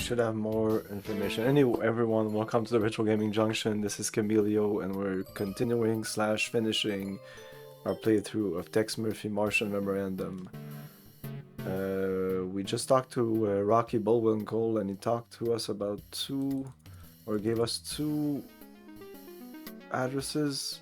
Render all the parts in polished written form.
should have more information. Anyway, everyone, welcome to the Ritual Gaming Junction. This is Camilio, and we're continuing slash finishing our playthrough of Tex Murphy Martian Memorandum. We just talked to Rocky Bullwinkle, and he talked to us about gave us two addresses.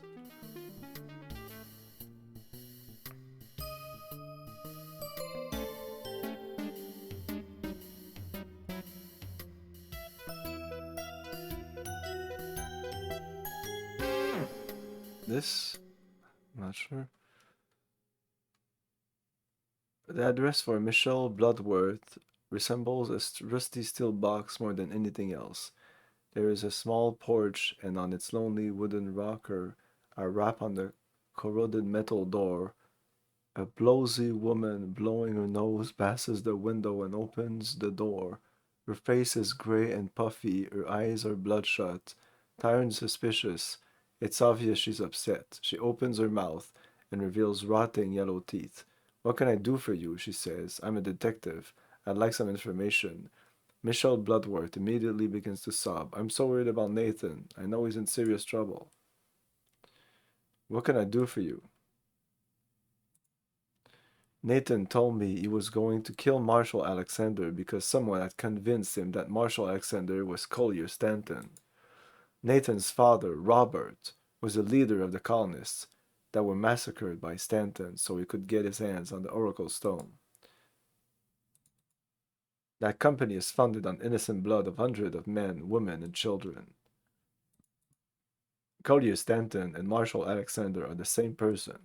This? I'm not sure. The address for Michelle Bloodworth resembles a rusty steel box more than anything else. There is a small porch, and on its lonely wooden rocker, a rap on the corroded metal door. A blowsy woman blowing her nose passes the window and opens the door. Her face is gray and puffy, her eyes are bloodshot, tired and suspicious. It's obvious she's upset. She opens her mouth and reveals rotting yellow teeth. What can I do for you? She says. I'm a detective. I'd like some information. Michelle Bloodworth immediately begins to sob. I'm so worried about Nathan. I know he's in serious trouble. What can I do for you? Nathan told me he was going to kill Marshall Alexander because someone had convinced him that Marshall Alexander was Collier Stanton. Nathan's father, Robert, was the leader of the colonists that were massacred by Stanton so he could get his hands on the Oracle Stone. That company is funded on innocent blood of hundreds of men, women, and children. Collier Stanton and Marshall Alexander are the same person.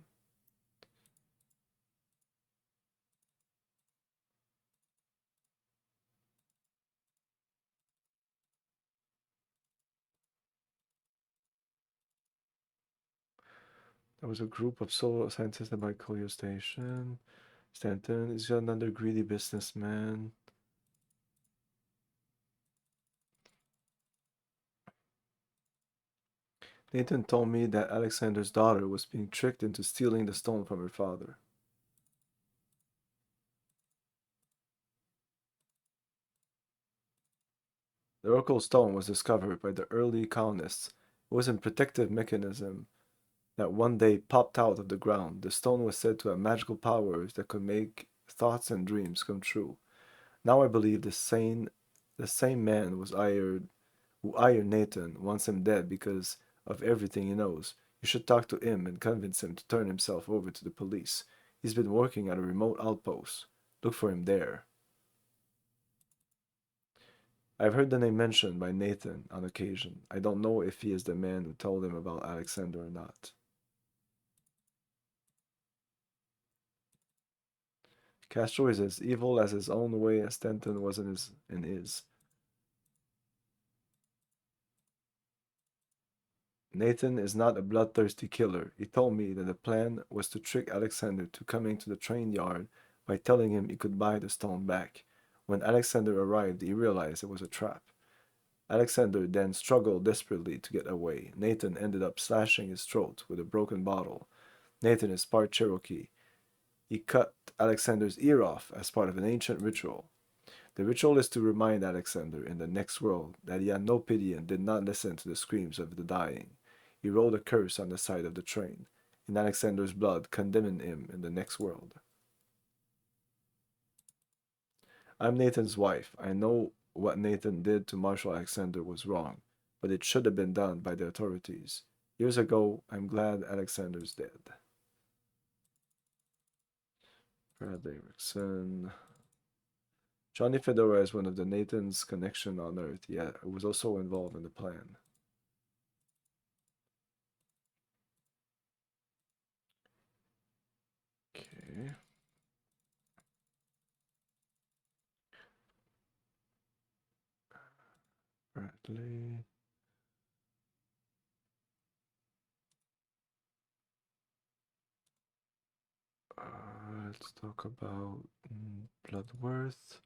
There was a group of solo scientists by Collier Station. Stanton is another greedy businessman. Nathan told me that Alexander's daughter was being tricked into stealing the stone from her father. The Oracle Stone was discovered by the early colonists. It was a protective mechanism that one day popped out of the ground. The stone was said to have magical powers that could make thoughts and dreams come true. Now I believe the same man was who hired Nathan wants him dead because of everything he knows. You should talk to him and convince him to turn himself over to the police. He's been working at a remote outpost. Look for him there. I've heard the name mentioned by Nathan on occasion. I don't know if he is the man who told him about Alexander or not. Castro is as evil as his own way as Stanton was in his. Nathan is not a bloodthirsty killer. He told me that the plan was to trick Alexander to coming to the train yard by telling him he could buy the stone back. When Alexander arrived, he realized it was a trap. Alexander then struggled desperately to get away. Nathan ended up slashing his throat with a broken bottle. Nathan is part Cherokee. He cut Alexander's ear off as part of an ancient ritual. The ritual is to remind Alexander in the next world that he had no pity and did not listen to the screams of the dying. He wrote a curse on the side of the train, in Alexander's blood, condemning him in the next world. I'm Nathan's wife. I know what Nathan did to Marshall Alexander was wrong, but it should have been done by the authorities. Years ago, I'm glad Alexander's dead. Brad Erickson. Johnny Fedora is one of the Nathan's connection on Earth. Yeah, was also involved in the plan. Okay. Bradley. Let's talk about Bloodworth.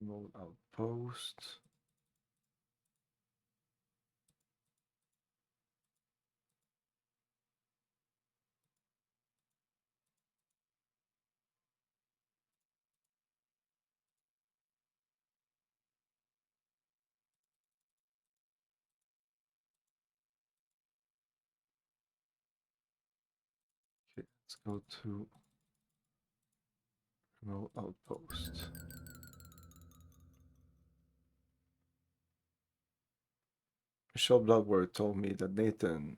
Remote outpost. Okay, let's go to remote outpost. Michelle Bloodworth told me that Nathan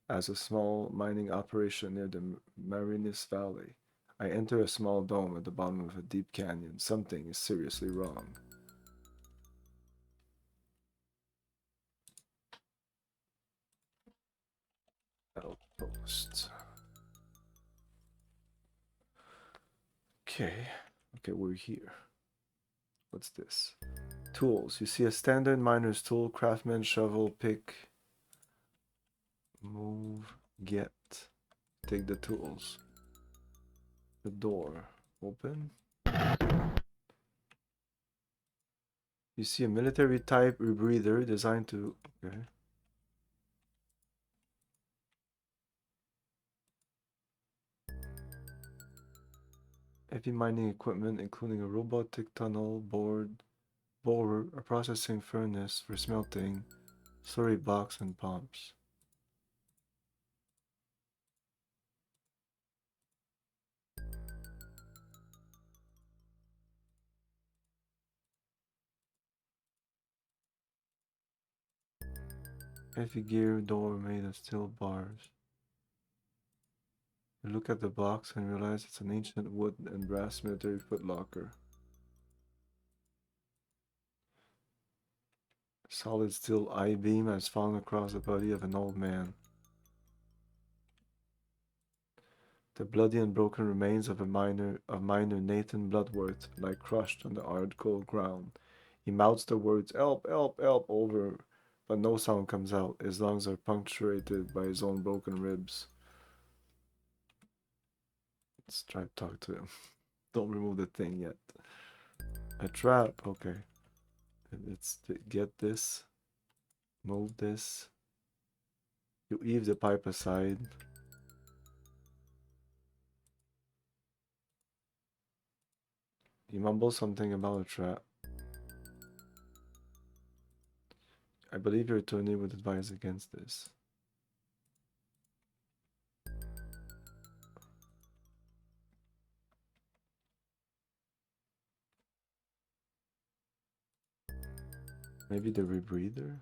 has a small mining operation near the Marinis Valley. I enter a small dome at the bottom of a deep canyon. Something is seriously wrong. Outpost. Okay. Okay, we're here. What's this? Tools. You see a standard miner's tool, craftsman, shovel, pick, move, get. Take the tools. The door. Open. You see a military type rebreather designed to... Okay. Heavy mining equipment, including a robotic tunnel, borer, a processing furnace for smelting, slurry box, and pumps. Heavy gear door made of steel bars. You look at the box and realize it's an ancient wood and brass military footlocker. A solid steel I-beam has fallen across the body of an old man. The bloody and broken remains of miner Nathan Bloodworth lie crushed on the hard cold ground. He mouths the words "Help! Help! Help!" over, but no sound comes out. His lungs are punctuated by his own broken ribs. Let's try to talk to him. Don't remove the thing yet. A trap. Okay. Let's get this. Move this. You heave the pipe aside. You mumble something about a trap. I believe your attorney would advise against this. Maybe the rebreather?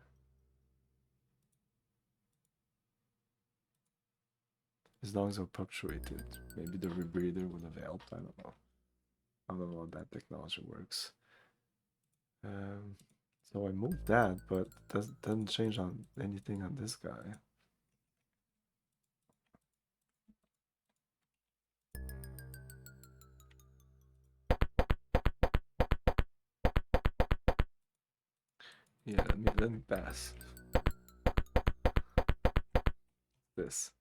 His lungs are punctuated. Maybe the rebreather would have helped. I don't know. I don't know how that technology works. So I moved that, but it doesn't change on anything on this guy. Yeah, let me pass this.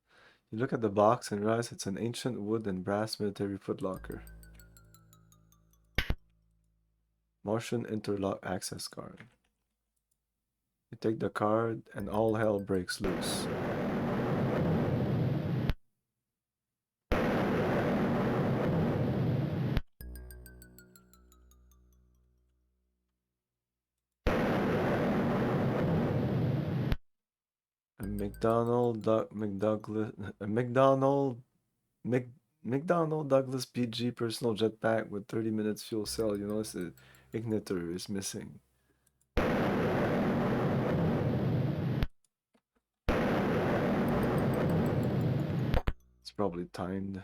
You look at the box and realize it's an ancient wood and brass military footlocker. Martian interlock access card. You take the card and all hell breaks loose. A McDonnell Douglas PG personal jetpack with 30 minutes fuel cell. You notice the igniter is missing. It's probably timed.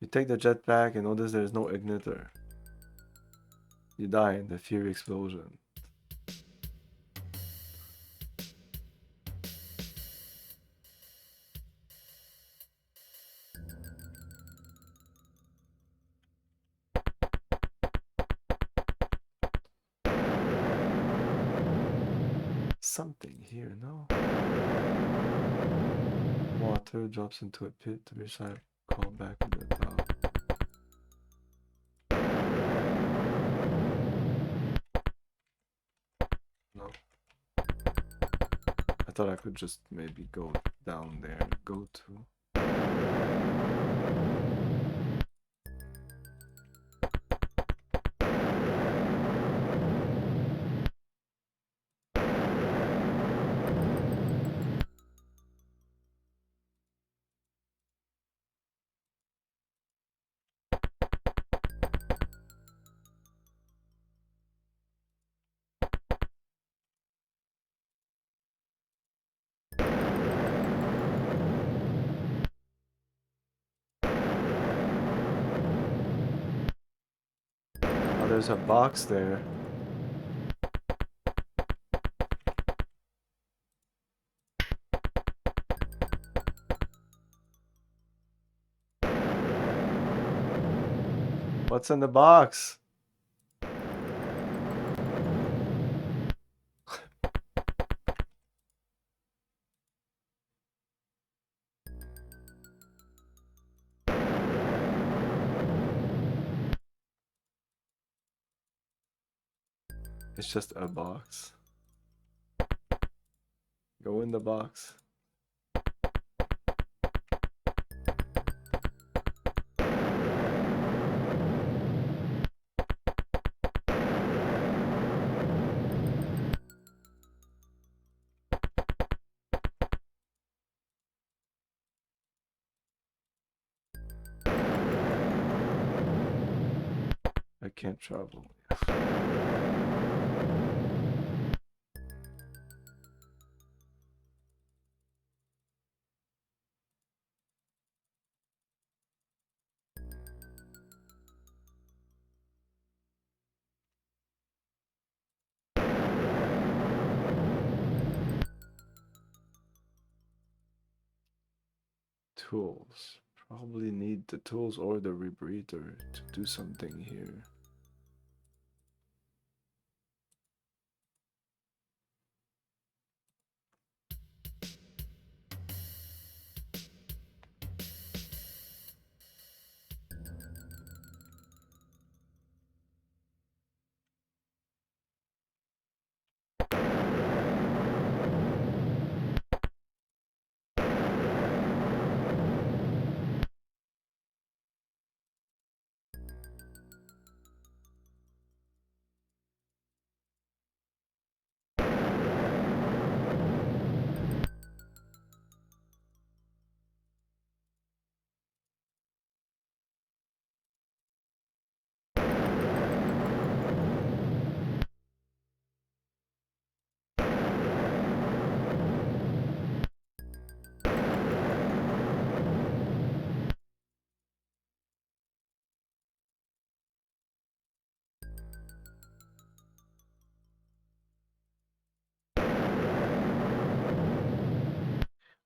You take the jetpack and notice there's no igniter. You die in the fury explosion. Something here, no? Water drops into a pit to be called back to the top. thought I could just maybe go down there. Go to. Oh, there's a box there. What's in the box? It's just a box. Go in the box. I can't travel. Tools. Probably need the tools or the rebreather to do something here.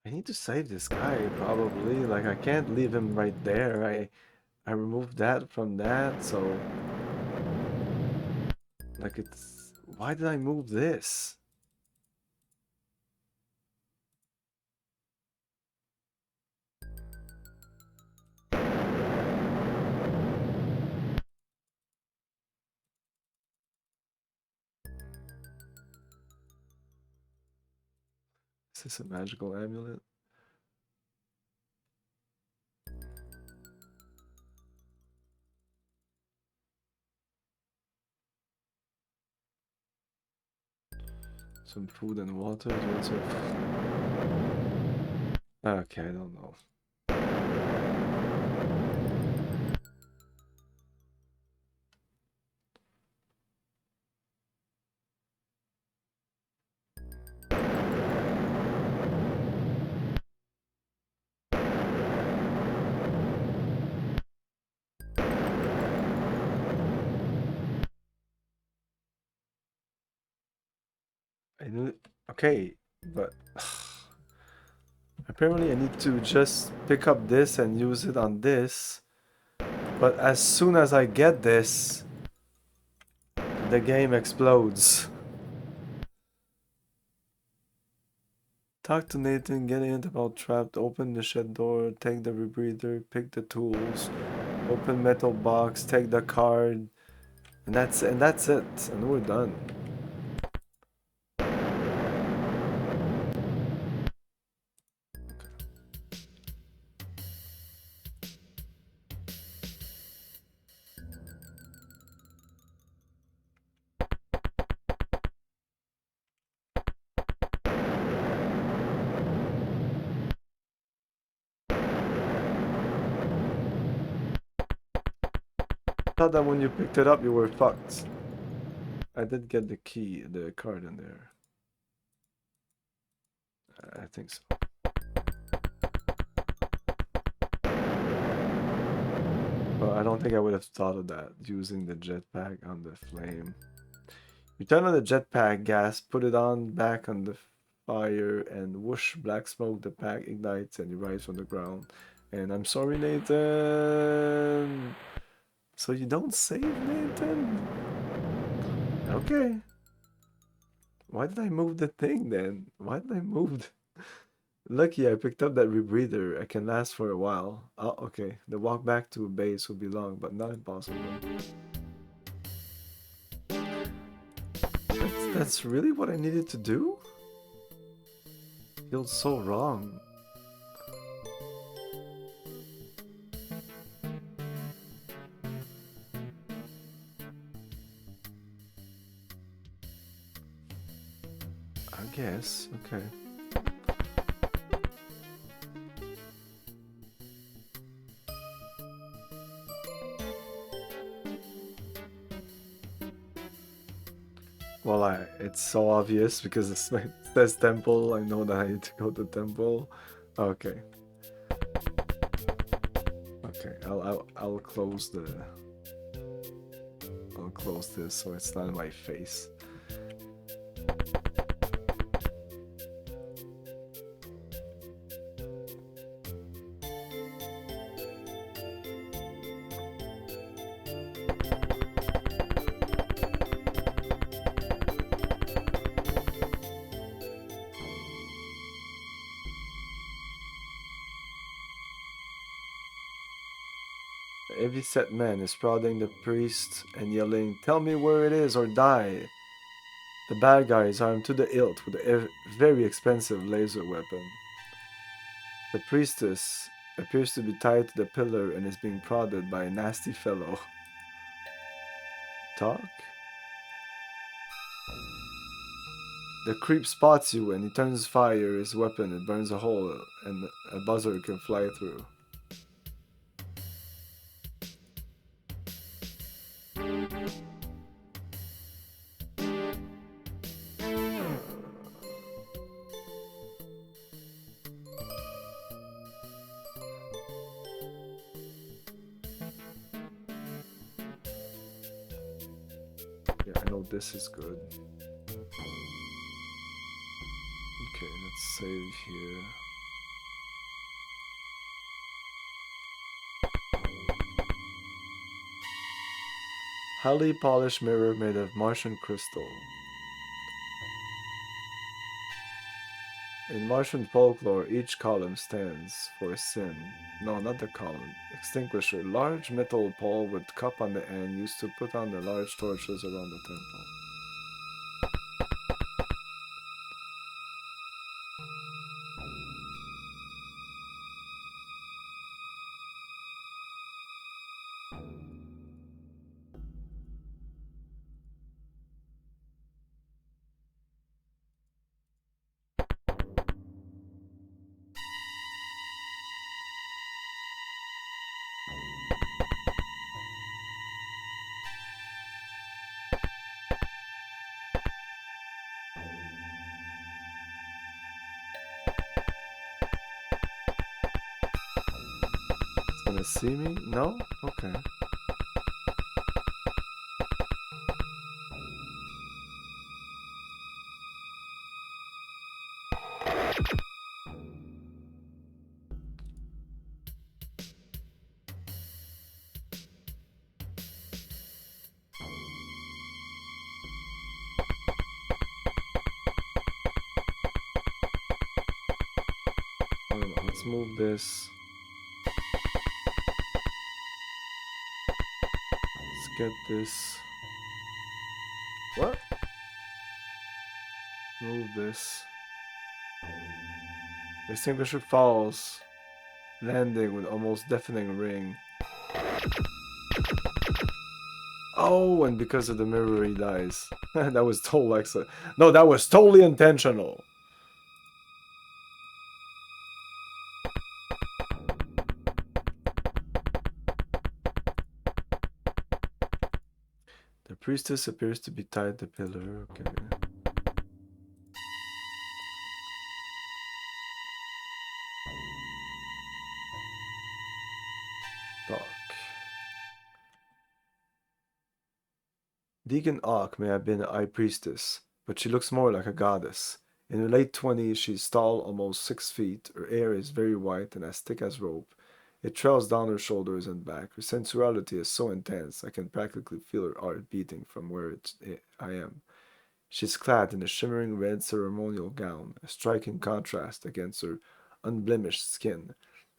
I need to save this guy, probably. Like, I can't leave him right there. I removed that from that, so... Like, it's... Why did I move this? Is this a magical amulet? Some food and water? Do you want some food? Okay, I don't know. I knew... Okay, but... Apparently I need to just pick up this and use it on this. But as soon as I get this, the game explodes. Talk to Nathan, get in about trapped, open the shed door, take the rebreather, pick the tools, open metal box, take the card, and that's it, and we're done. Thought that when you picked it up, you were fucked. I did get the key, the card in there. I think so. Well, I don't think I would have thought of that, using the jetpack on the flame. You turn on the jetpack gas, put it on back on the fire, and whoosh, black smoke, the pack ignites, and you rise from the ground. And I'm sorry, Nathan. So you don't save, Nathan? Okay. Why did I move the thing then? Why did I move? Lucky I picked up that rebreather. I can last for a while. Oh, okay. The walk back to base will be long, but not impossible. That's really what I needed to do? Feels so wrong. I guess. Okay. Well, it's so obvious because it says temple. I know that I need to go to temple. Okay. Okay, I'll close the. I'll close this so it's not in my face. The heavy set man is prodding the priest and yelling, "Tell me where it is or die!" The bad guy is armed to the hilt with a very expensive laser weapon. The priestess appears to be tied to the pillar and is being prodded by a nasty fellow. Talk? The creep spots you and he turns fire his weapon. It burns a hole and a buzzer can fly through. Yeah, I know this is good. Okay, let's save here. Highly polished mirror made of Martian crystal. In Martian folklore, each column stands for a sin. No, not the column. Extinguisher. Large metal pole with cup on the end used to put on the large torches around the temple. It's gonna see me? No? Okay. Let's move this. Let's get this. What? Move this. Extinguisher falls, landing with almost deafening ring. Oh, and because of the mirror he dies. That was totally excellent. No, that was totally intentional. The priestess appears to be tied to pillar. Okay. Talk. Deacon Ock may have been a high priestess, but she looks more like a goddess. In her late 20s, she's tall, almost 6 feet. Her hair is very white and as thick as rope. It trails down her shoulders and back. Her sensuality is so intense I can practically feel her heart beating from where I am. She's clad in a shimmering red ceremonial gown, a striking contrast against her unblemished skin.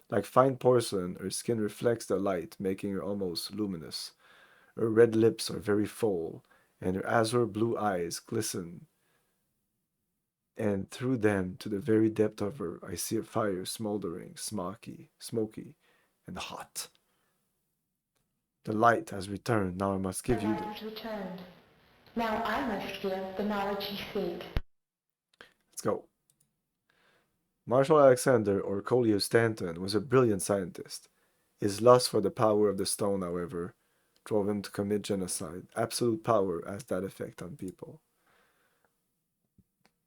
Like fine porcelain, her skin reflects the light, making her almost luminous. Her red lips are very full, and her azure blue eyes glisten, and through them, to the very depth of her, I see a fire smoldering, smoky, and hot. The light has returned. Now I must The give you light the. has returned. Now I must give the knowledge ye seek. Let's go. Marshall Alexander, or Collier Stanton, was a brilliant scientist. His lust for the power of the stone, however, drove him to commit genocide. Absolute power has that effect on people.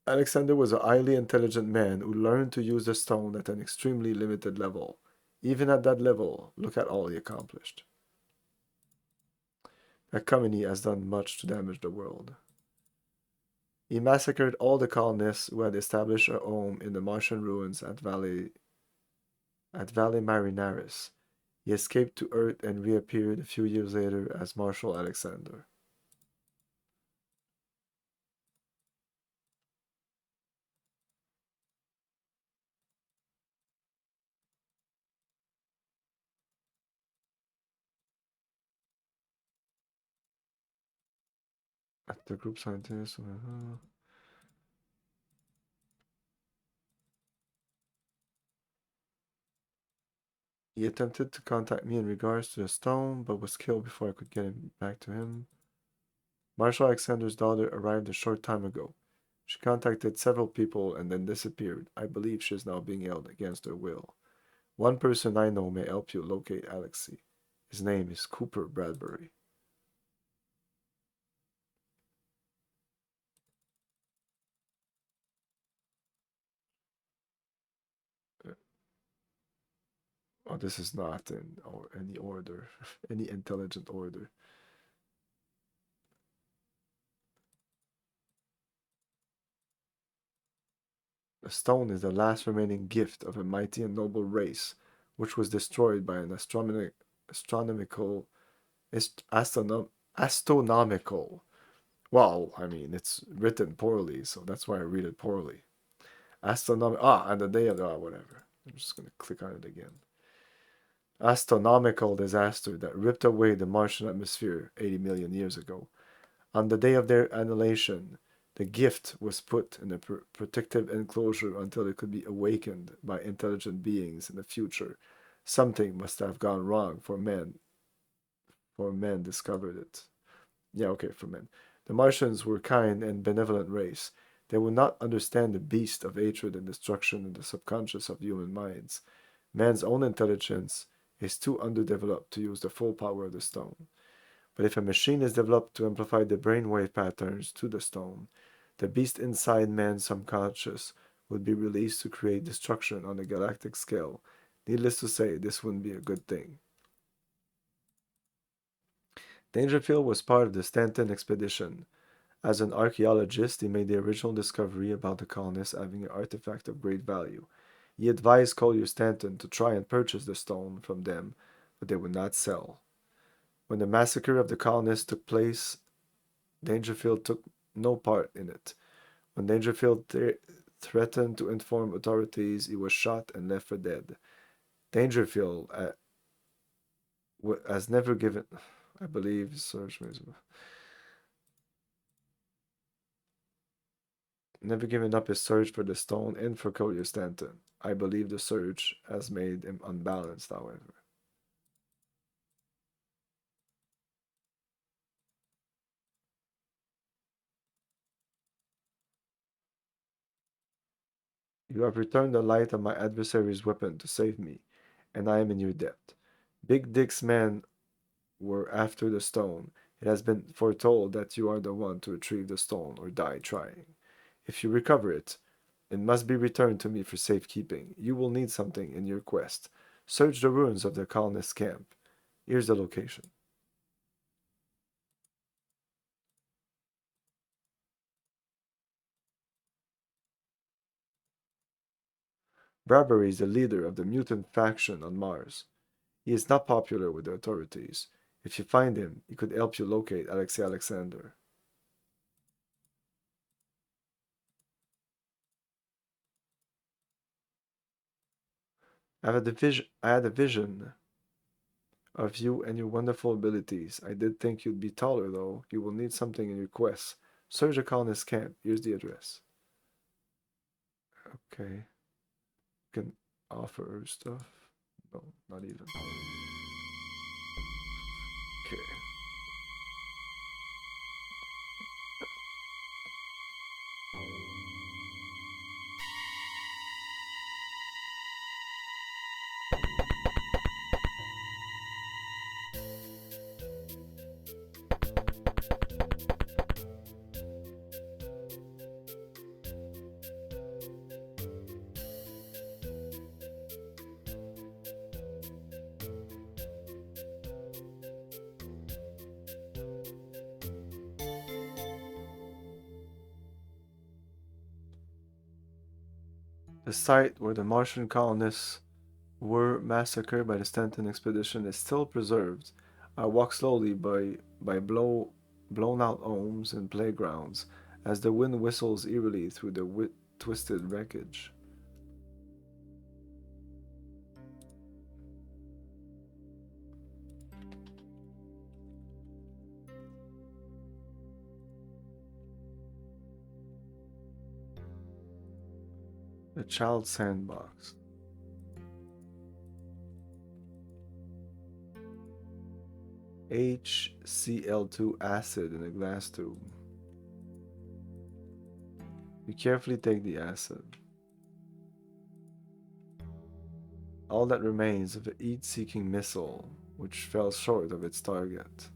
Alexander was a highly intelligent man who learned to use the stone at an extremely limited level. Even at that level, look at all he accomplished. Acomini has done much to damage the world. He massacred all the colonists who had established a home in the Martian ruins at Valley Marinaris. He escaped to Earth and reappeared a few years later as Marshal Alexander. At the group scientist, he attempted to contact me in regards to the stone, but was killed before I could get him back to him. Marshal Alexander's daughter arrived a short time ago. She contacted several people and then disappeared. I believe she is now being held against her will. One person I know may help you locate Alexei. His name is Cooper Bradbury. Oh, this is not in any order, any intelligent order. The stone is the last remaining gift of a mighty and noble race, which was destroyed by an astronomical, astronomical. Well, I mean, it's written poorly, so that's why I read it poorly. Astronomical. And the day of whatever. I'm just gonna click on it again. Astronomical disaster that ripped away the Martian atmosphere 80 million years ago. On the day of their annihilation, the gift was put in a protective enclosure until it could be awakened by intelligent beings in the future. Something must have gone wrong for men discovered it. Yeah, okay, for men. The Martians were kind and benevolent race. They would not understand the beast of hatred and destruction in the subconscious of human minds. Man's own intelligence is too underdeveloped to use the full power of the stone. But if a machine is developed to amplify the brainwave patterns to the stone, the beast inside man's subconscious would be released to create destruction on a galactic scale. Needless to say, this wouldn't be a good thing. Dangerfield was part of the Stanton expedition. As an archaeologist, he made the original discovery about the colonists having an artifact of great value. He advised Collier Stanton to try and purchase the stone from them, but they would not sell. When the massacre of the colonists took place, Dangerfield took no part in it. When Dangerfield threatened to inform authorities, he was shot and left for dead. Dangerfield has never given, I believe, never given up his search for the stone and for Collier Stanton. I believe the search has made him unbalanced, however. You have returned the light of my adversary's weapon to save me, and I am in your debt. Big Dick's men were after the stone, It has been foretold that you are the one to retrieve the stone or die trying. If you recover it, it must be returned to me for safekeeping. You will need something in your quest. Search the ruins of the colonist camp. Here's the location. Bradbury is the leader of the mutant faction on Mars. He is not popular with the authorities. If you find him, he could help you locate Alexei Alexander. I had a vision of you and your wonderful abilities. I did think you'd be taller, though. You will need something in your quest. Search the colonist camp. Here's the address. Okay. You can offer her stuff. No, not even. Okay. The site where the Martian colonists were massacred by the Stanton expedition is still preserved. I walk slowly by blown out homes and playgrounds as the wind whistles eerily through the twisted wreckage. The child sandbox. HCl2 acid in a glass tube. You carefully take the acid. All that remains of the heat-seeking missile, which fell short of its target.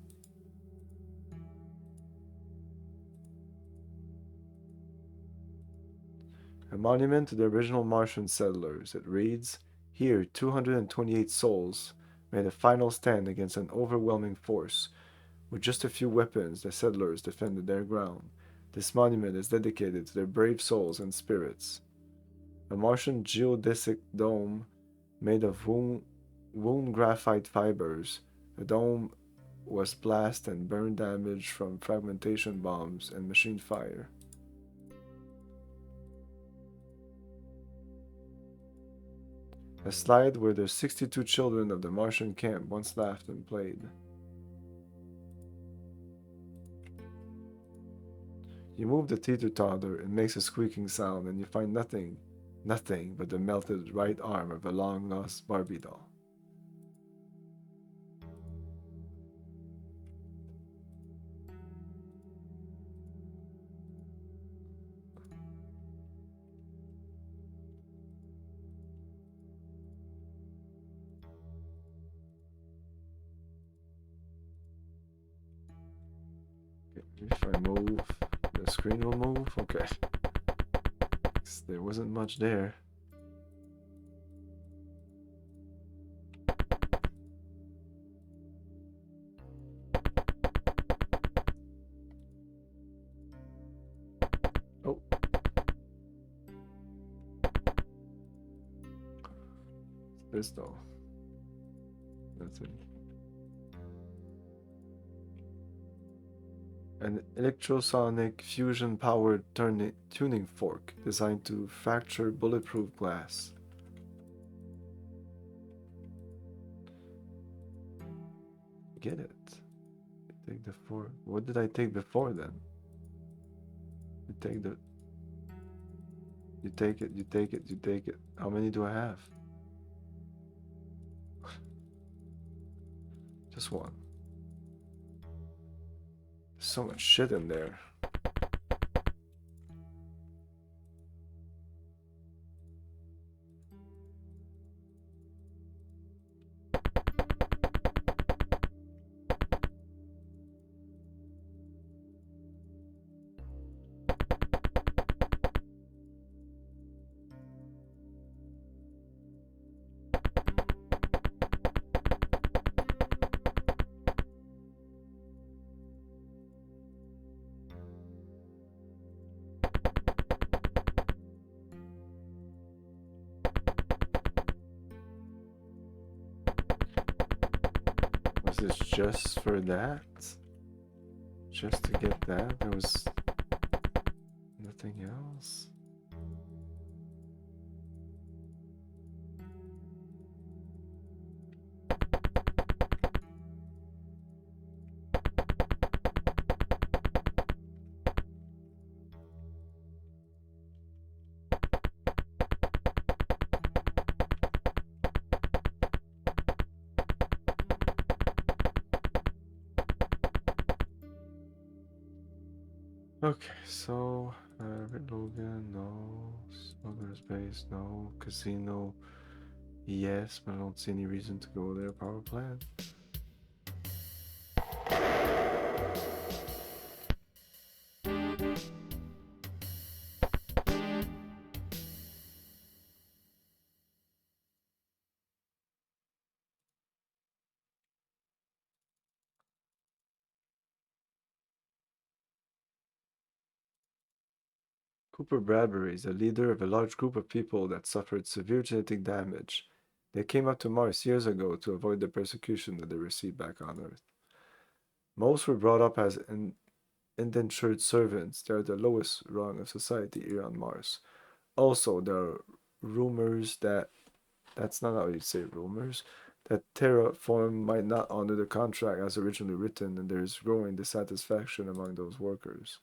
A monument to the original Martian settlers. It reads, "Here, 228 souls made a final stand against an overwhelming force. With just a few weapons, the settlers defended their ground. This monument is dedicated to their brave souls and spirits." A Martian geodesic dome made of wound graphite fibers. The dome was blast and burn damage from fragmentation bombs and machine fire. A slide where the 62 children of the Martian camp once laughed and played. You move the teeter-totter, it makes a squeaking sound, and you find nothing but the melted right arm of a long-lost Barbie doll. Okay, if I move, the screen will move. Okay. There wasn't much there. Oh. This though. That's it. An electrosonic fusion-powered tuning fork designed to fracture bulletproof glass. Get it. Take the fork. What did I take before then? You take the... You take it, you take it, you take it. How many do I have? Just one. There's so much shit in there. Was this just for that? Just to get that? There was nothing else? Okay, so Red Logan, no. Smuggler's Base, no. Casino, yes, but I don't see any reason to go there. Power plant. Cooper Bradbury is the leader of a large group of people that suffered severe genetic damage. They came up to Mars years ago to avoid the persecution that they received back on Earth. Most were brought up as indentured servants. They are the lowest rung of society here on Mars. Also, there are rumors that that's not how you say rumors, that Terraform might not honor the contract as originally written, and there is growing dissatisfaction among those workers.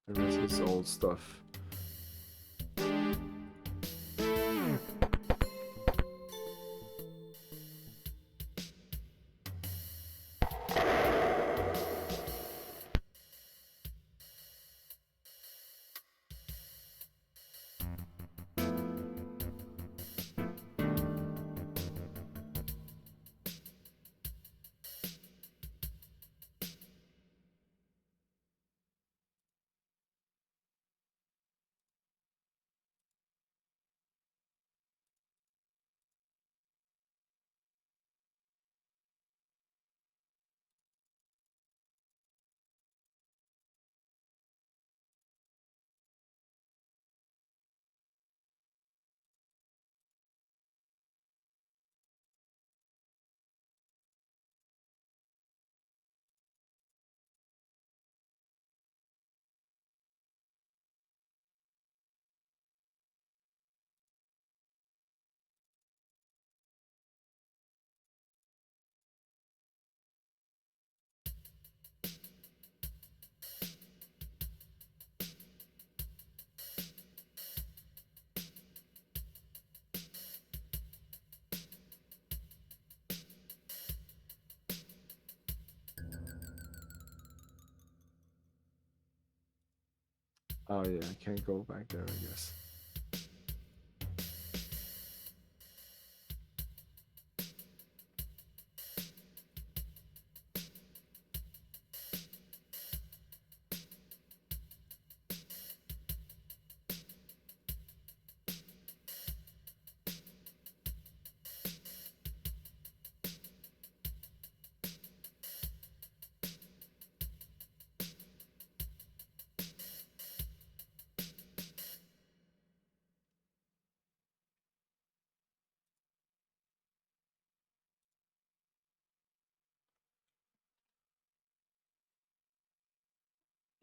The rest is old stuff. Oh yeah, I can't go back there, I guess.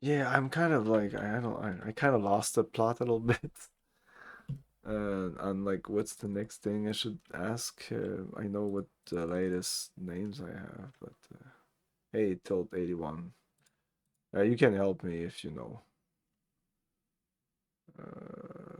Yeah, I'm kind of like I don't I kind of lost the plot a little bit. On like what's the next thing I should ask? I know what the latest names I have, but hey, Tilt 81. You can help me if you know. Uh,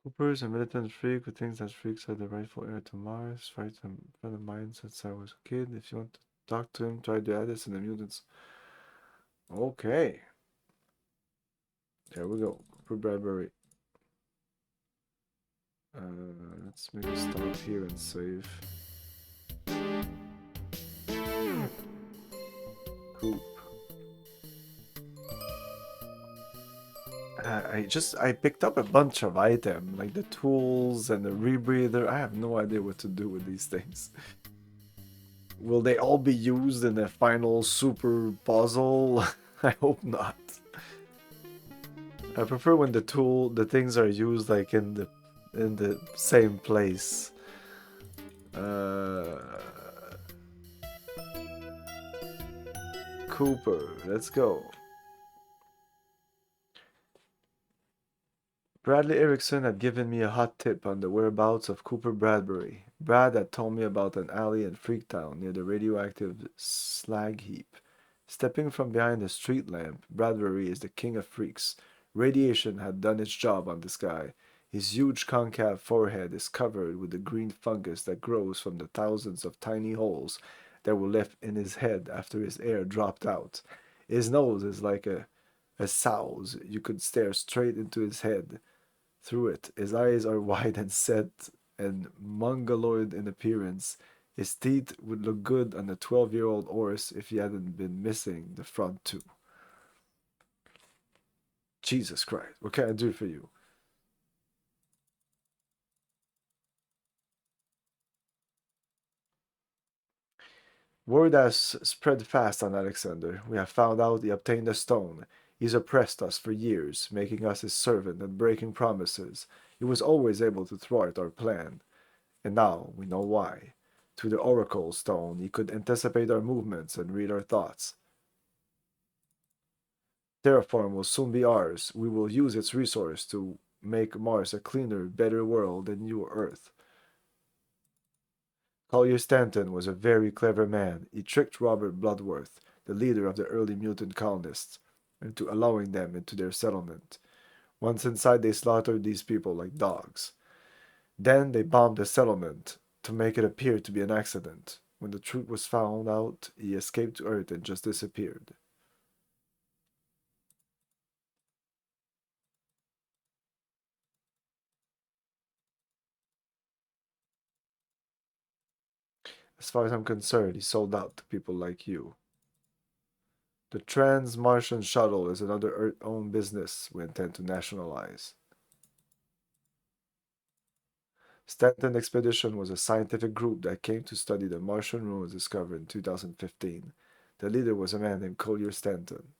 Cooper's a militant freak who thinks that freaks are the rightful heir to Mars. Fight from friend of mine since I was a kid. If you want to talk to him, try the Addis and the mutants. Okay. There we go. Cooper Bradbury. Let's maybe stop here and save. Coop. I picked up a bunch of items, like the tools and the rebreather. I have no idea what to do with these things. Will they all be used in the final super puzzle? I hope not. I prefer when the things are used like in the same place. Uh, Cooper, let's go. Bradley Erickson had given me a hot tip on the whereabouts of Cooper Bradbury. Brad had told me about an alley in Freaktown near the radioactive slag heap. Stepping from behind a street lamp, Bradbury is the king of freaks. Radiation had done its job on this guy. His huge concave forehead is covered with the green fungus that grows from the thousands of tiny holes that were left in his head after his air dropped out. His nose is like a sow's. You could stare straight into his head through it. His eyes are wide and set and mongoloid in appearance. His teeth would look good on a 12-year-old horse if he hadn't been missing the front two. Jesus Christ, what can I do for you? Word has spread fast on Alexander. We have found out he obtained a stone. He's oppressed us for years, making us his servant and breaking promises. He was always able to thwart our plan. And now we know why. Through the Oracle Stone, he could anticipate our movements and read our thoughts. Terraform will soon be ours. We will use its resource to make Mars a cleaner, better world than you Earth. Collier Stanton was a very clever man. He tricked Robert Bloodworth, the leader of the early mutant colonists, into allowing them into their settlement. Once inside, they slaughtered these people like dogs. Then they bombed the settlement to make it appear to be an accident. When the truth was found out, he escaped to Earth and just disappeared. As far as I'm concerned, he sold out to people like you. The Trans-Martian Shuttle is another Earth-owned business we intend to nationalize. Stanton Expedition was a scientific group that came to study the Martian ruins discovered in 2015. The leader was a man named Collier Stanton.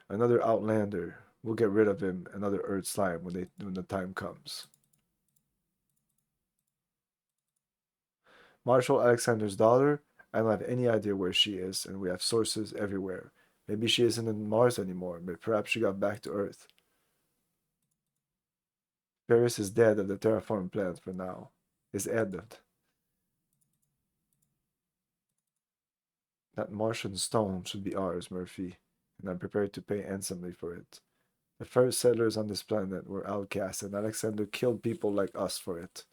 Another outlander. We'll get rid of him, another Earth slime when the time comes. Marshall Alexander's daughter? I don't have any idea where she is, and we have sources everywhere. Maybe she isn't in Mars anymore, but perhaps she got back to Earth. Paris is dead at the terraform plant for now. Is ended. That Martian stone should be ours, Murphy, and I'm prepared to pay handsomely for it. The first settlers on this planet were outcasts, and Alexander killed people like us for it.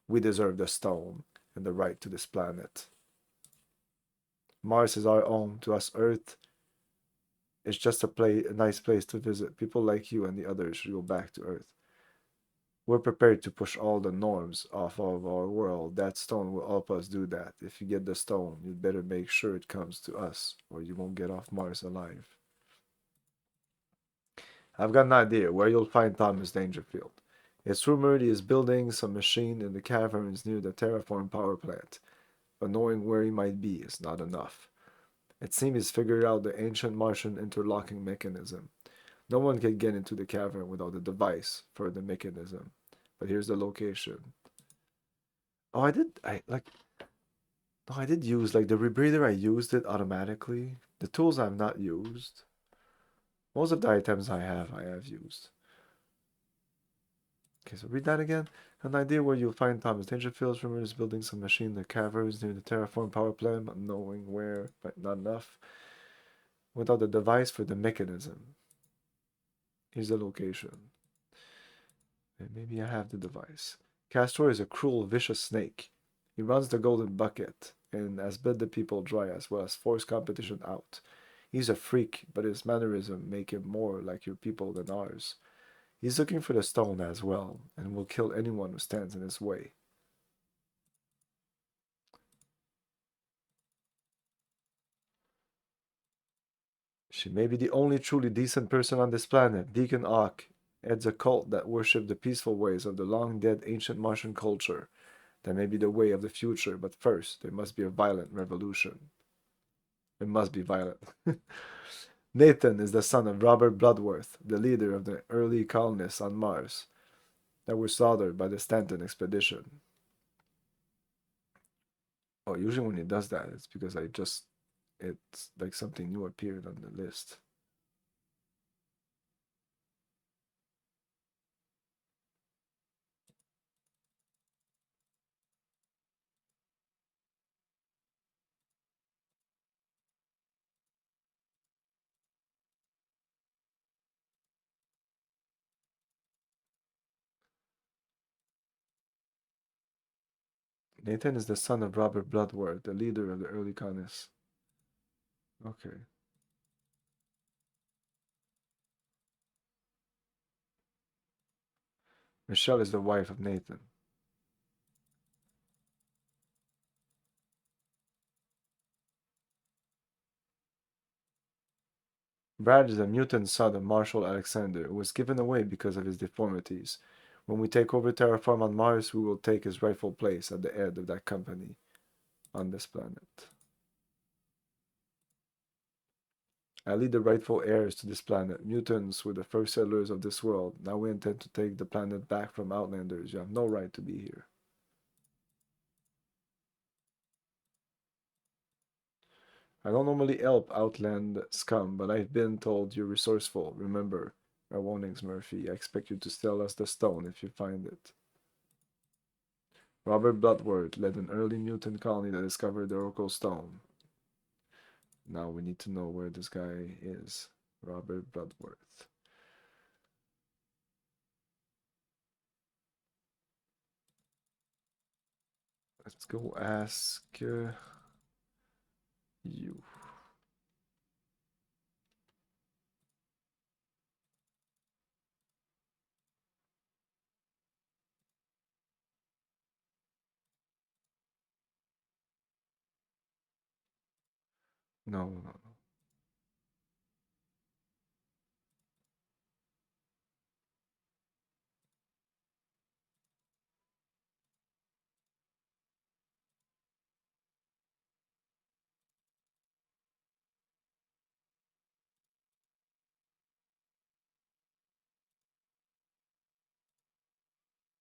We deserve the stone and the right to this planet. Mars is our own. To us, Earth is just a nice place to visit. People like you and the others should go back to Earth. We're prepared to push all the norms off of our world. That stone will help us do that. If you get the stone, you'd better make sure it comes to us, or you won't get off Mars alive. I've got an idea where you'll find Thomas Dangerfield. It's rumored he is building some machine in the caverns near the terraform power plant, but knowing where he might be is not enough. It seems he's figured out the ancient Martian interlocking mechanism. No one can get into the cavern without a device for the mechanism. But here's the location. Oh, I did use, like, the rebreather, I used it automatically. The tools I've not used. Most of the items I have used. Okay, so read that again. An idea where you'll find Thomas Dangerfield's rumor is building some machine in the caverns near the terraform power plant, but knowing where, but not enough. Without a device for the mechanism. Here's the location. And maybe I have the device. Castor is a cruel, vicious snake. He runs the golden bucket and has bled the people dry as well as forced competition out. He's a freak, but his mannerism make him more like your people than ours. He's looking for the stone as well, and will kill anyone who stands in his way. She may be the only truly decent person on this planet. Deacon Ock heads a cult that worship the peaceful ways of the long-dead ancient Martian culture. That may be the way of the future, but first, there must be a violent revolution. It must be violent. Nathan is the son of Robert Bloodworth, the leader of the early colonists on Mars that were slaughtered by the Stanton expedition. Oh, usually when he does that, it's because it's like something new appeared on the list. Nathan is the son of Robert Bloodworth, the leader of the early colonists. Okay. Michelle is the wife of Nathan. Brad is a mutant son of Marshall Alexander, who was given away because of his deformities. When we take over Terraform on Mars, we will take his rightful place at the head of that company on this planet. I lead the rightful heirs to this planet. Mutants were the first settlers of this world. Now we intend to take the planet back from Outlanders. You have no right to be here. I don't normally help Outland scum, but I've been told you're resourceful. Remember our warnings, Murphy. I expect you to sell us the stone if you find it. Robert Bloodworth led an early mutant colony that discovered the Oracle Stone. Now we need to know where this guy is. Robert Bloodworth. Let's go ask you. No, no, no.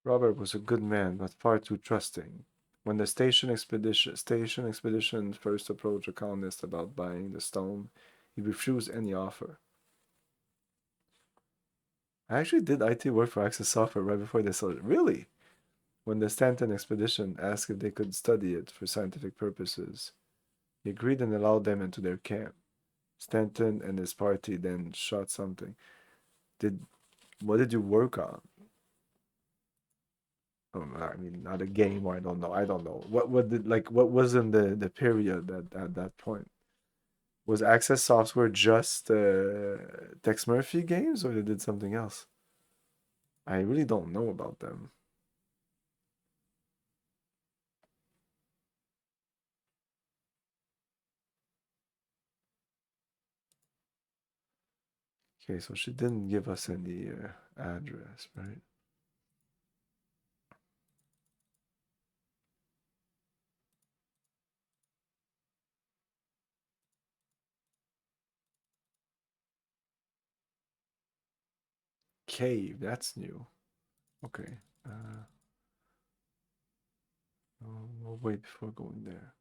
Robert was a good man, but far too trusting. When the station expedition first approached a colonist about buying the stone, he refused any offer. I actually did IT work for Access Software right before they sold it. Really? When the Stanton expedition asked if they could study it for scientific purposes, he agreed and allowed them into their camp. Stanton and his party then shot something. Did what did you work on? I mean, not a game. Or I don't know. I don't know. What did like what was in the period at that point? Was Access Software just Tex Murphy games, or they did something else? I really don't know about them. Okay, so she didn't give us any address, right? Cave, that's new. Okay. We'll wait before going there.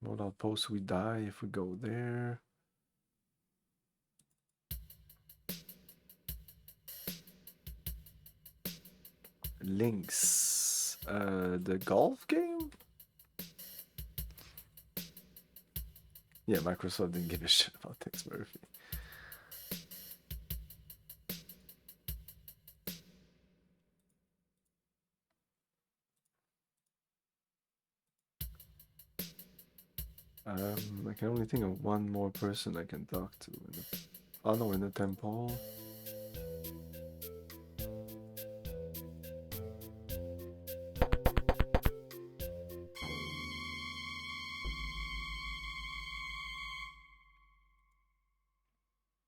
What outpost we die if we go there? Links. The golf game? Yeah, Microsoft didn't give a shit about Tex Murphy. I can only think of one more person I can talk to. Oh no, in the temple.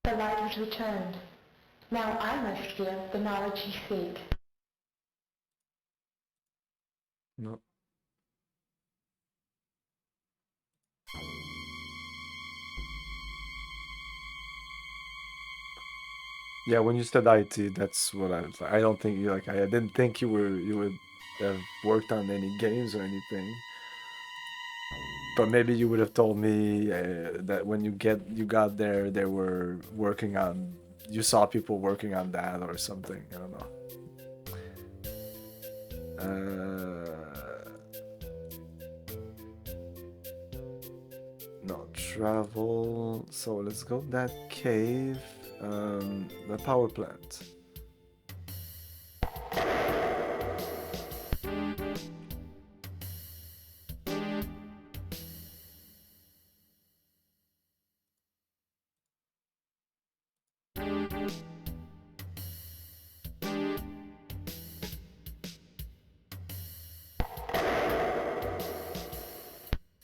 The light has returned. Now I must give the knowledge you seek. No. Yeah, when you said IT, that's what I was like. I don't think you like. I didn't think you would have worked on any games or anything. But maybe you would have told me that when you got there, they were working on. You saw people working on that or something. I don't know. No travel. So let's go that cave. The power plant.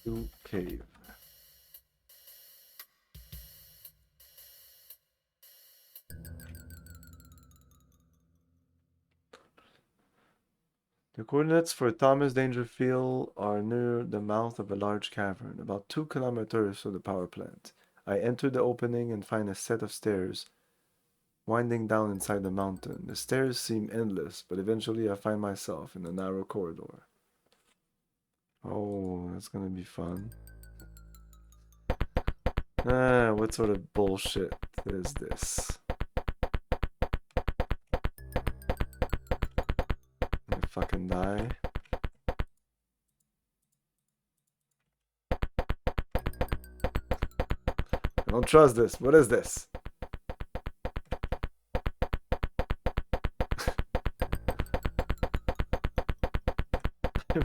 To cave. The coordinates for Thomas Dangerfield are near the mouth of a large cavern, about 2 kilometers from the power plant. I enter the opening and find a set of stairs winding down inside the mountain. The stairs seem endless, but eventually I find myself in a narrow corridor. Oh, that's gonna be fun. What sort of bullshit is this? I fucking die. I don't trust this. What is this?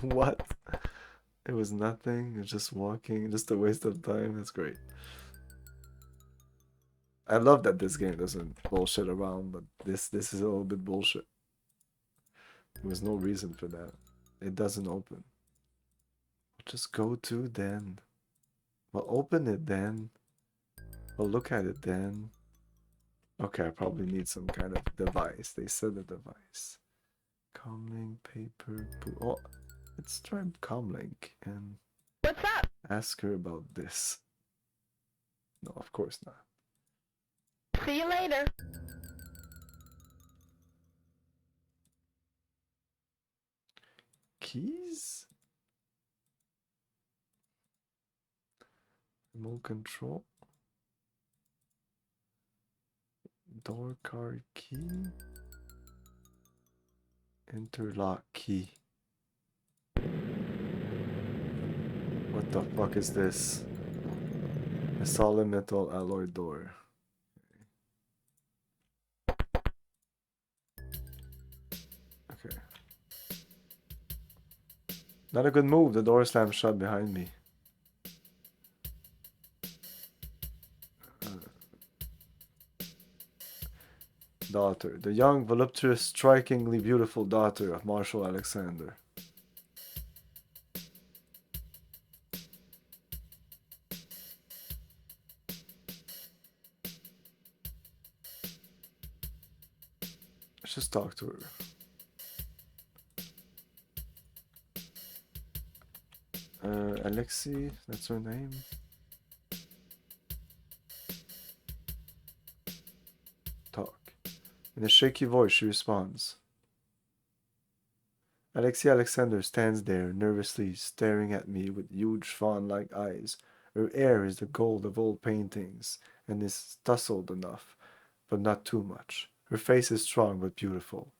What? It was nothing. It's just walking. Just a waste of time. That's great. I love that this game doesn't bullshit around, but this is a little bit bullshit. There was no reason for that. It doesn't open. Just go to then. Well, open it then. Well, look at it then. Okay, I probably need some kind of device. They said a device. Comlink, paper, oh, let's try Comlink and What's up? ask her about this. No, of course not. See you later. Keys? Remote control? Door card key? Interlock key. What the fuck is this? A solid metal alloy door. Okay. Not a good move. The door slammed shut behind me. Daughter. The young, voluptuous, strikingly beautiful daughter of Marshal Alexander. Let's just talk to her. Alexi, that's her name. Talk. In a shaky voice, she responds. Alexei Alexander stands there, nervously staring at me with huge fawn-like eyes. Her hair is the gold of old paintings, and is tousled enough, but not too much. Her face is strong but beautiful.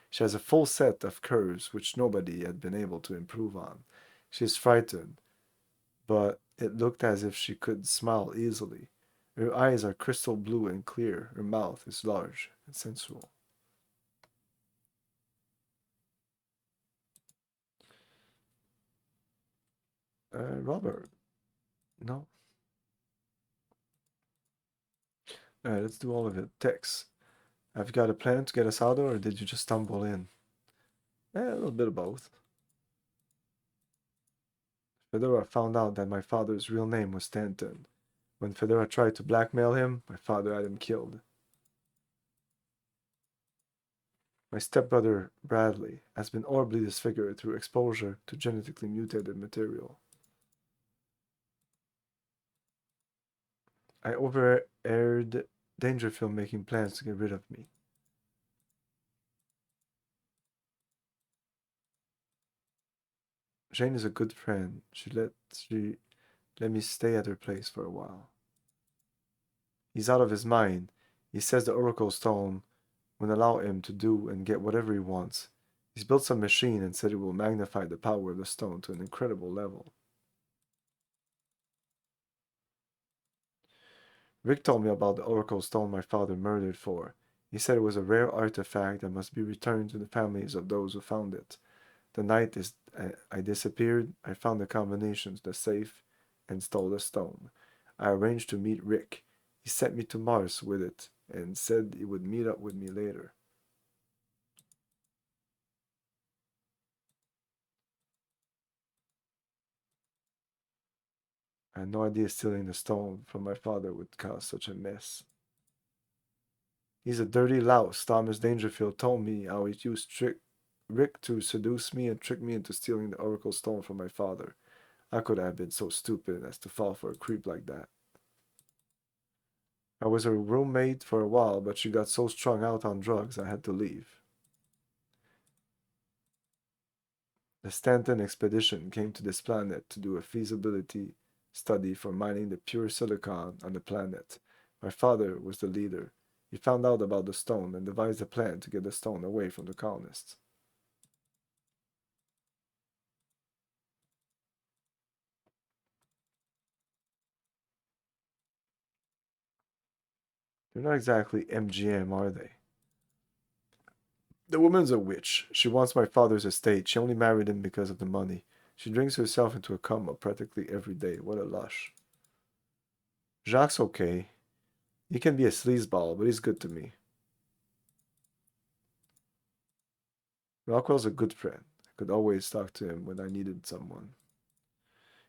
She has a full set of curves which nobody had been able to improve on. She is frightened, but it looked as if she could smile easily. Her eyes are crystal blue and clear. Her mouth is large and sensual. Robert. No? Alright, let's do all of it. Text. Have you got a plan to get us out, or did you just stumble in? A little bit of both. Fedora found out that my father's real name was Stanton. When Fedora tried to blackmail him, my father had him killed. My stepbrother, Bradley, has been horribly disfigured through exposure to genetically mutated material. I overaired Dangerfield making plans to get rid of me. Jane is a good friend. She let me stay at her place for a while. He's out of his mind. He says the Oracle Stone will allow him to do and get whatever he wants. He's built some machine and said it will magnify the power of the stone to an incredible level. Rick told me about the Oracle Stone my father murdered for. He said it was a rare artifact that must be returned to the families of those who found it. The night I disappeared, I found the combination to the safe and stole the stone. I arranged to meet Rick. He sent me to Mars with it and said he would meet up with me later. I had no idea stealing the stone from my father would cause such a mess. He's a dirty louse. Thomas Dangerfield told me how he used Rick to seduce me and trick me into stealing the Oracle Stone from my father. How could I have been so stupid as to fall for a creep like that? I was her roommate for a while, but she got so strung out on drugs I had to leave. The Stanton expedition came to this planet to do a feasibility study for mining the pure silicon on the planet. My father was the leader. He found out about the stone and devised a plan to get the stone away from the colonists. They're not exactly MGM, are they? The woman's a witch. She wants my father's estate. She only married him because of the money. She drinks herself into a coma practically every day. What a lush. Jacques okay. He can be a sleazeball, but he's good to me. Rockwell's a good friend. I could always talk to him when I needed someone.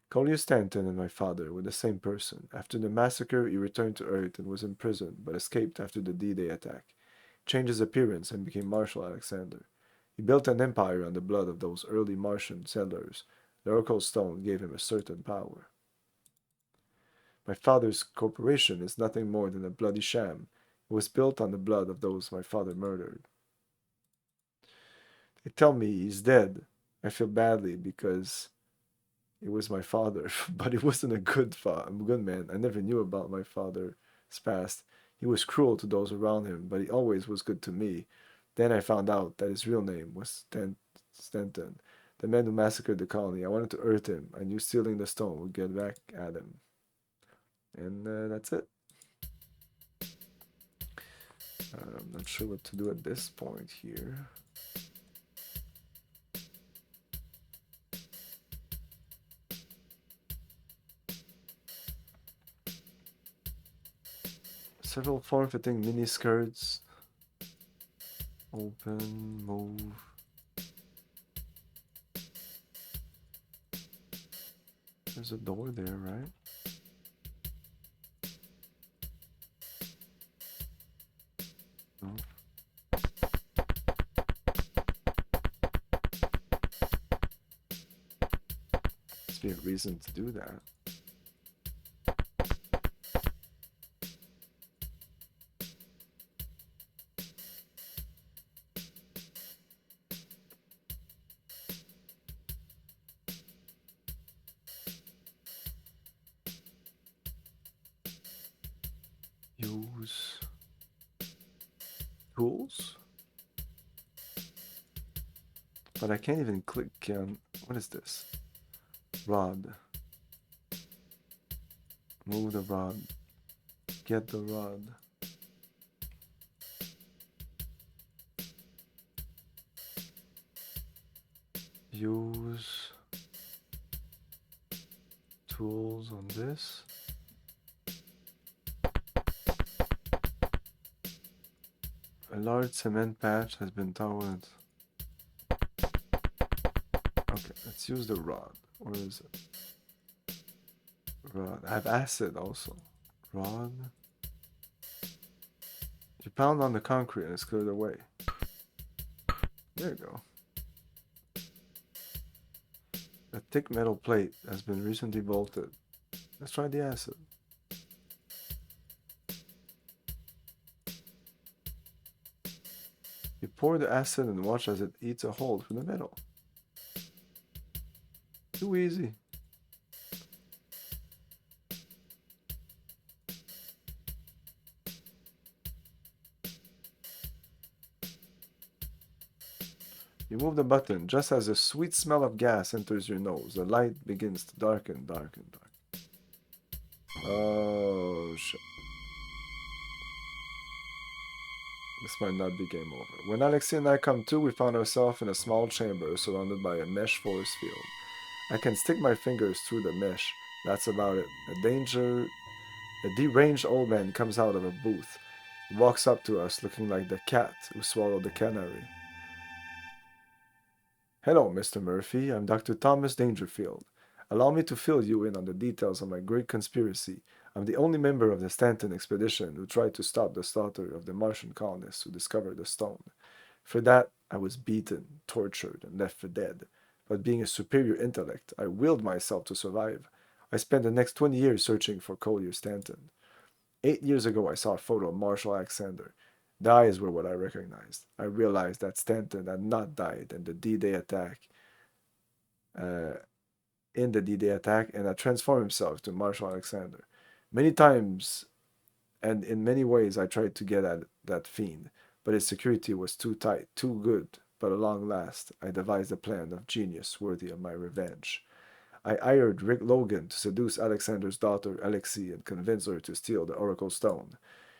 Collier Stanton and my father were the same person. After the massacre, he returned to Earth and was imprisoned, but escaped after the D-Day attack. Changed his appearance and became Marshal Alexander. He built an empire on the blood of those early Martian settlers. The Oracle Stone gave him a certain power. My father's corporation is nothing more than a bloody sham. It was built on the blood of those my father murdered. They tell me he's dead. I feel badly because it was my father, but he wasn't a good man. I never knew about my father's past. He was cruel to those around him, but he always was good to me. Then I found out that his real name was Stanton, the man who massacred the colony. I wanted to hurt him. I knew stealing the stone would get back at him. And that's it. I'm not sure what to do at this point here. Several form-fitting mini-skirts. Open, move. There's a door there, right? No. Must be a reason to do that. Use tools? But I can't even click on, what is this? Rod. Move the rod. Get the rod. Use tools on this. A large cement patch has been towed. Okay, let's use the rod. Where is it? Rod. I have acid also. Rod. You pound on the concrete and it's cleared away. There you go. A thick metal plate has been recently bolted. Let's try the acid. You pour the acid and watch as it eats a hole through the metal. Too easy. You move the button. Just as the sweet smell of gas enters your nose, the light begins to darken, darken, darken. Oh, shit. This might not be game over. When Alexei and I come to, we found ourselves in a small chamber surrounded by a mesh force field. I can stick my fingers through the mesh. That's about it. A deranged old man comes out of a booth. He walks up to us looking like the cat who swallowed the canary. Hello, Mr. Murphy. I'm Dr. Thomas Dangerfield. Allow me to fill you in on the details of my great conspiracy. I'm the only member of the Stanton expedition who tried to stop the slaughter of the Martian colonists who discovered the stone. For that, I was beaten, tortured, and left for dead. But being a superior intellect, I willed myself to survive. I spent the next 20 years searching for Collier Stanton. 8 years ago, I saw a photo of Marshall Alexander. The eyes were what I recognized. I realized that Stanton had not died in the D-Day attack, and had transformed himself to Marshall Alexander. Many times and in many ways I tried to get at that fiend, but his security was too tight, too good. But at long last, I devised a plan of genius worthy of my revenge. I hired Rick Logan to seduce Alexander's daughter Alexei and convince her to steal the Oracle Stone.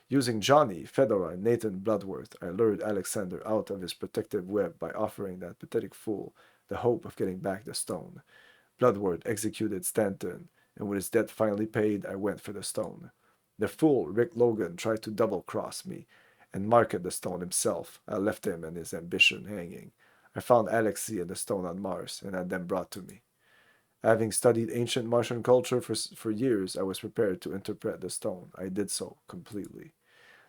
Using Johnny, Fedora, and Nathan Bloodworth, I lured Alexander out of his protective web by offering that pathetic fool the hope of getting back the stone. Bloodworth executed Stanton, and with his debt finally paid, I went for the stone. The fool, Rick Logan, tried to double-cross me and market the stone himself. I left him and his ambition hanging. I found Alexei and the stone on Mars and had them brought to me. Having studied ancient Martian culture for years, I was prepared to interpret the stone. I did so completely.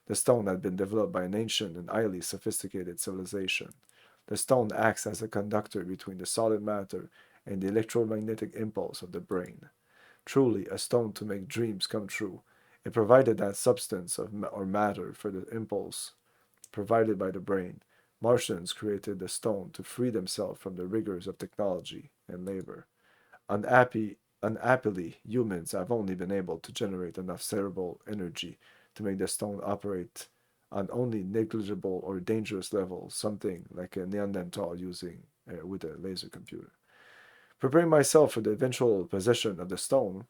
The stone had been developed by an ancient and highly sophisticated civilization. The stone acts as a conductor between the solid matter and the electromagnetic impulse of the brain. Truly, a stone to make dreams come true. It provided that substance or matter for the impulse provided by the brain. Martians created the stone to free themselves from the rigors of technology and labor. Unhappily, humans have only been able to generate enough cerebral energy to make the stone operate on only negligible or dangerous levels, something like a Neanderthal using with a laser computer. Preparing myself for the eventual possession of the stone,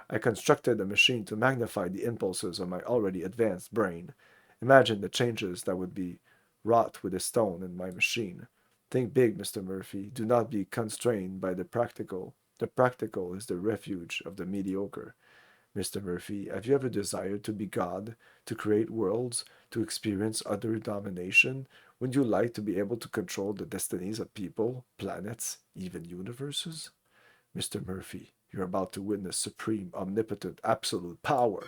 I constructed a machine to magnify the impulses of my already advanced brain. Imagine the changes that would be wrought with the stone in my machine. Think big, Mr. Murphy. Do not be constrained by the practical. The practical is the refuge of the mediocre. Mr. Murphy, have you ever desired to be God, to create worlds, to experience utter domination? Would you like to be able to control the destinies of people, planets, even universes? Mr. Murphy, you're about to witness supreme, omnipotent, absolute power.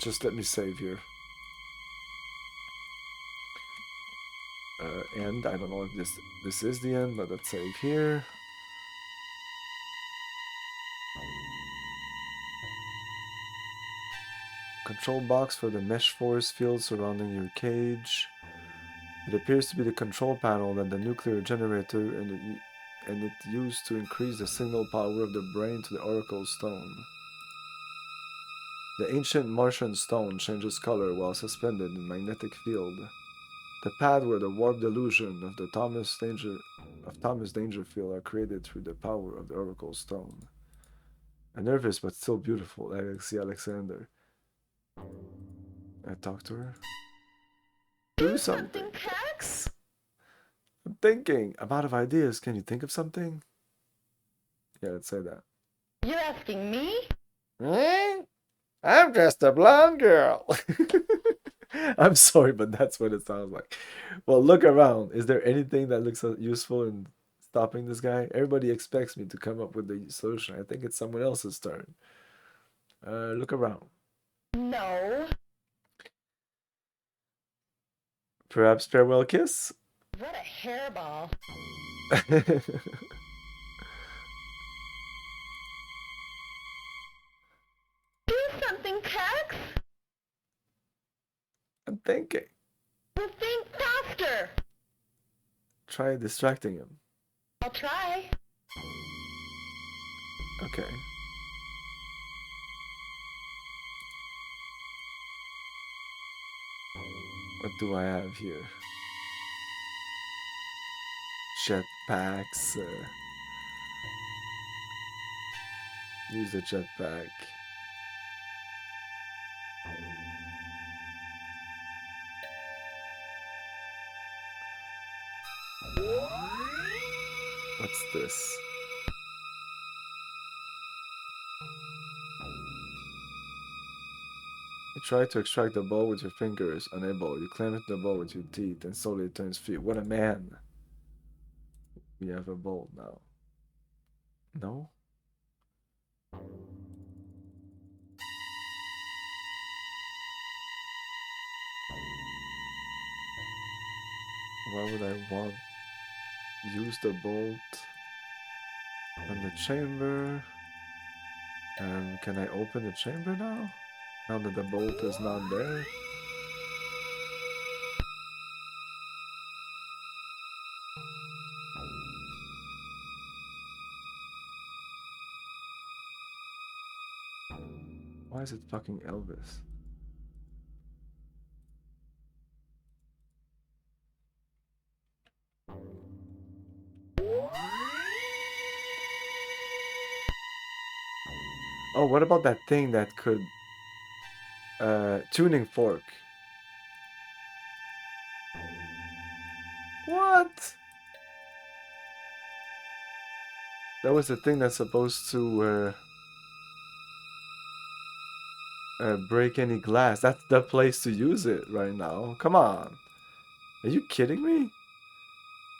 Just let me save here. End. I don't know if this is the end, but let's save here. Control box for the mesh force field surrounding your cage. It appears to be the control panel and the nuclear generator, and it used to increase the signal power of the brain to the Oracle Stone. The ancient Martian stone changes color while suspended in magnetic field. The pad where the warped illusion of Thomas Dangerfield are created through the power of the Oracle Stone. A nervous but still beautiful Alexei Alexander. I talked to her. Do something, Tex! I'm thinking. I'm out of ideas. Can you think of something? Yeah, let's say that. You're asking me? Eh? I'm just a blonde girl. I'm sorry, but that's what it sounds like. Well, look around. Is there anything that looks useful in stopping this guy? Everybody expects me to come up with the solution. I think it's someone else's turn. Look around. No. Perhaps farewell kiss? What a hairball. Do something, Tex. I'm thinking. Well, think faster. Try distracting him. I'll try. Okay. What do I have here? Jetpacks. Use the jetpack. What's this? You try to extract the ball with your fingers, unable. You clamp the ball with your teeth, and slowly it turns free. What a man! We have a ball now. No? Why would I want use the bolt on the chamber? Can I open the chamber now? Now that the bolt is not there? Why is it fucking Elvis? Oh, what about that thing that could... tuning fork. What? That was the thing that's supposed to break any glass. That's the place to use it right now. Come on. Are you kidding me?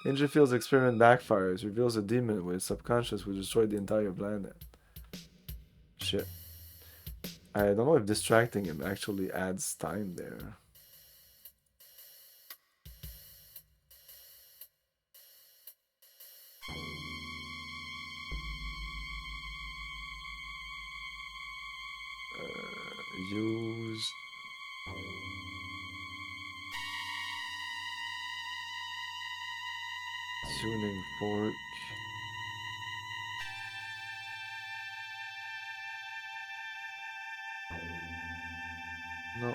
Dangerfield's experiment backfires. Reveals a demon with subconscious will destroy the entire planet. Shit. I don't know if distracting him actually adds time there. Use... tuning fork. No. I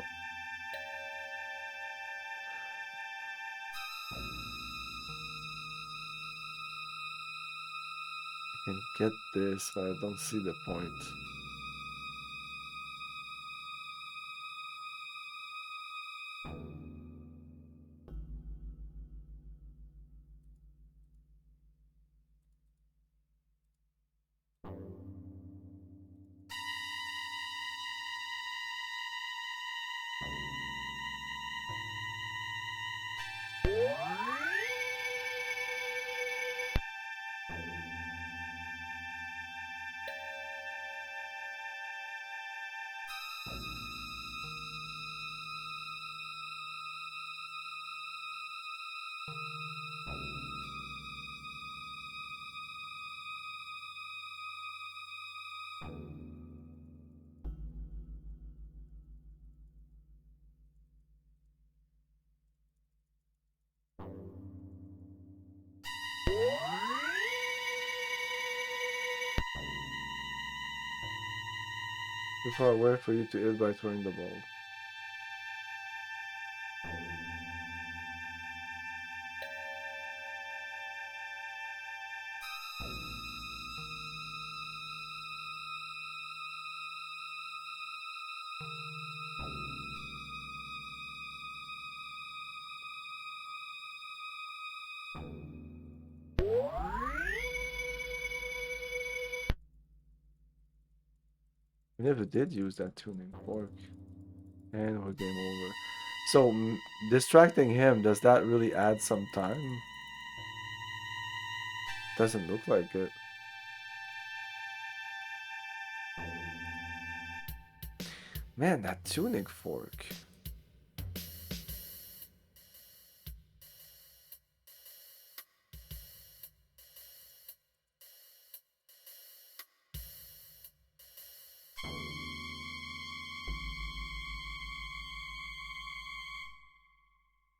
can get this, but I don't see the point. Too far away for you to hit by throwing the ball. never did use that tuning fork. And we're game over. So, distracting him, does that really add some time? Doesn't look like it. Man, that tuning fork.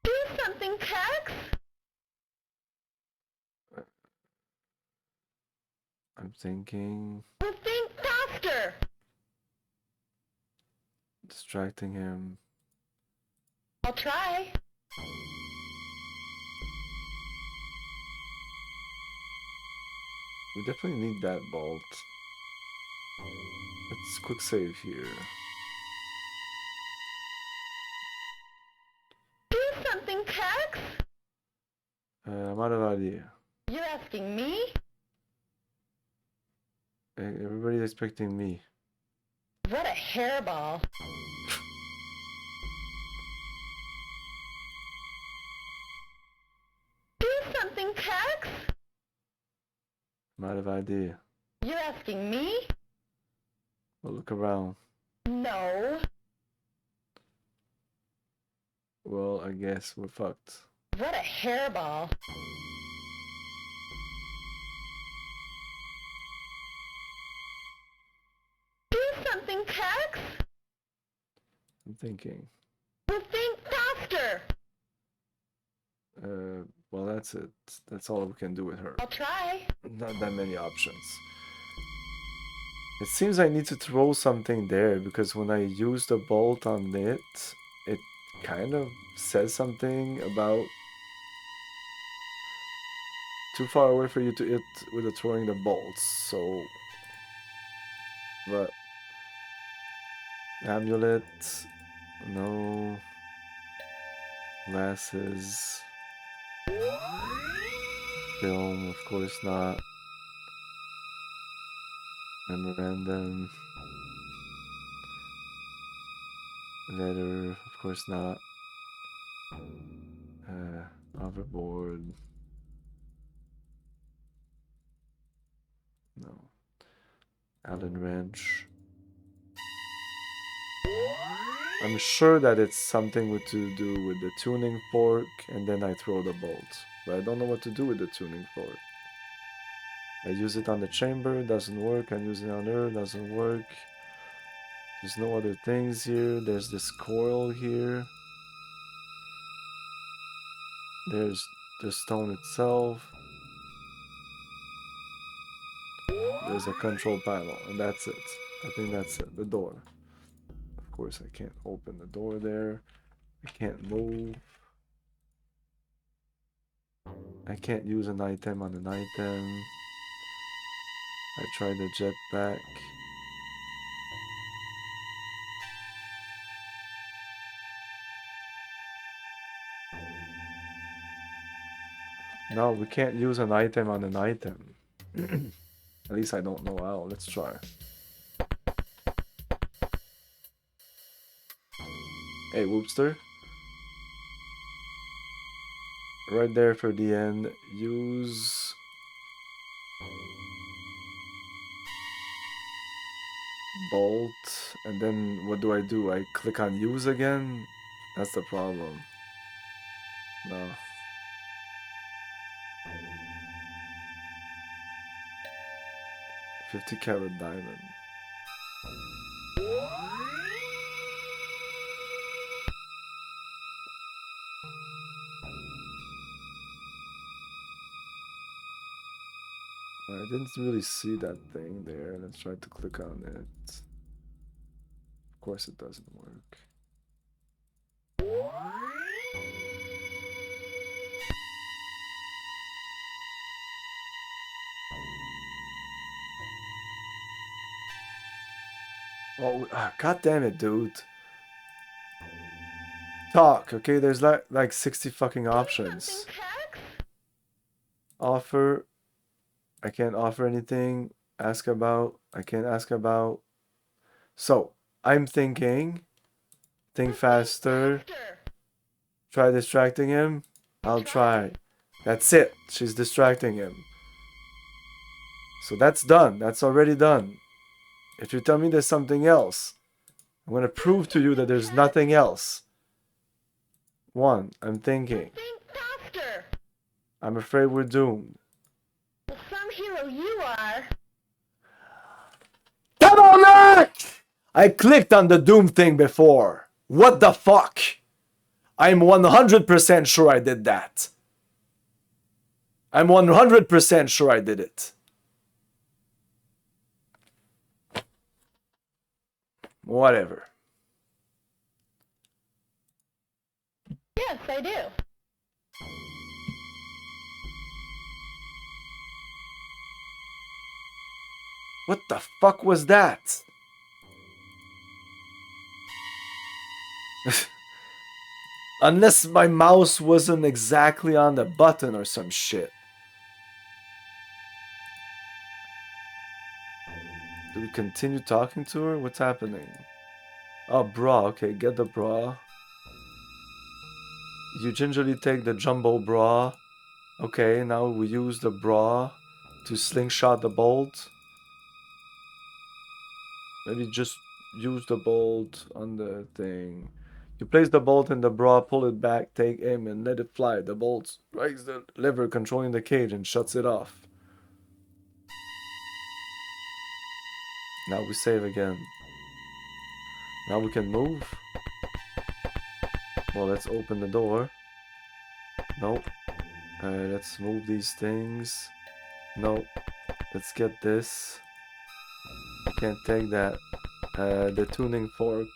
Do something, Tex! I'm thinking. Well, think faster! Distracting him. I'll try. We definitely need that bolt. Let's quick save here. Do something, Tex! I'm out of idea. You're asking me? Everybody's expecting me. What a hairball. Do something, Tex! I'm out of idea. You're asking me? Well, look around. No. Well, I guess we're fucked. What a hairball. Do something, Tex! I'm thinking. Well, think faster! Well, that's it. That's all we can do with her. I'll try. Not that many options. It seems I need to throw something there because when I use the bolt on it, it kind of says something about too far away for you to hit with the throwing the bolts. So, but amulet, no. Glasses, film, of course not. Memorandum, letter, of course not. Hoverboard, no. Allen wrench. I'm sure that it's something to do with the tuning fork, and then I throw the bolt. But I don't know what to do with the tuning fork. I use it on the chamber, doesn't work. I use it on her, doesn't work. There's no other things here. There's this coil here. There's the stone itself. There's a control panel, and that's it. I think that's it. The door. Of course, I can't open the door there. I can't move. I can't use an item on an item. I tried the jetpack. No, we can't use an item on an item. At least I don't know how. Let's try. Hey, Whoopster. Right there for the end. Use... bolt. And then what do? I click on use again? That's the problem. No. 50-carat diamond. I didn't really see that thing there. Let's try to click on it. Of course it doesn't work. Oh, god damn it, dude. Talk, okay? There's like 60 fucking options. Offer. I can't offer anything. Ask about. I can't ask about. So, I'm thinking. Think faster. Try distracting him. I'll try. That's it. She's distracting him. So that's done. That's already done. If you tell me there's something else, I'm going to prove to you that there's nothing else. One, I'm thinking. Think faster. I'm afraid we're doomed. Well, some hero you are. Come on back! I clicked on the Doom thing before. What the fuck? I'm 100% sure I did that. I'm 100% sure I did it. Whatever. Yes, I do. What the fuck was that? Unless my mouse wasn't exactly on the button or some shit. Do we continue talking to her? What's happening? Oh, bra. Okay, get the bra. You gingerly take the jumbo bra. Okay, now we use the bra to slingshot the bolt. Maybe just use the bolt on the thing. You place the bolt in the bra, pull it back, take aim, and let it fly. The bolt strikes the lever controlling the cage and shuts it off. Now we save again. Now we can move. Well, let's open the door. Nope. Let's move these things. Nope. Let's get this. I can't take that. The tuning fork.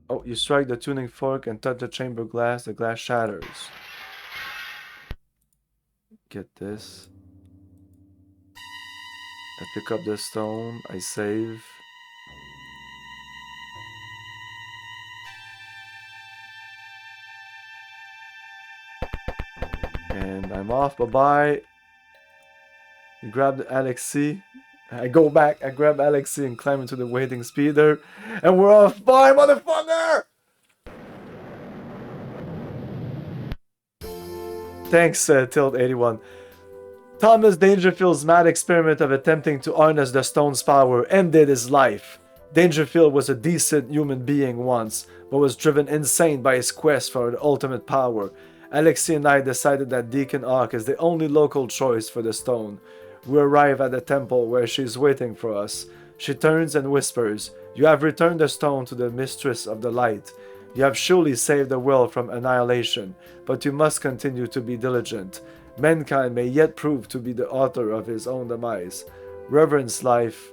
Oh, you strike the tuning fork and touch the chamber glass. The glass shatters. Get this. I pick up the stone. I save. And I'm off. Bye-bye. You grab Alexi. I go back. I grab Alexi and climb into the waiting speeder. And we're off. Bye, motherfucker! Thanks, Tilt81. Thomas Dangerfield's mad experiment of attempting to harness the stone's power ended his life. Dangerfield was a decent human being once, but was driven insane by his quest for the ultimate power. Alexi and I decided that Deacon Hawk is the only local choice for the stone. We arrive at the temple where she is waiting for us. She turns and whispers, "You have returned the stone to the mistress of the light. You have surely saved the world from annihilation, but you must continue to be diligent. Mankind may yet prove to be the author of his own demise. Reverence life,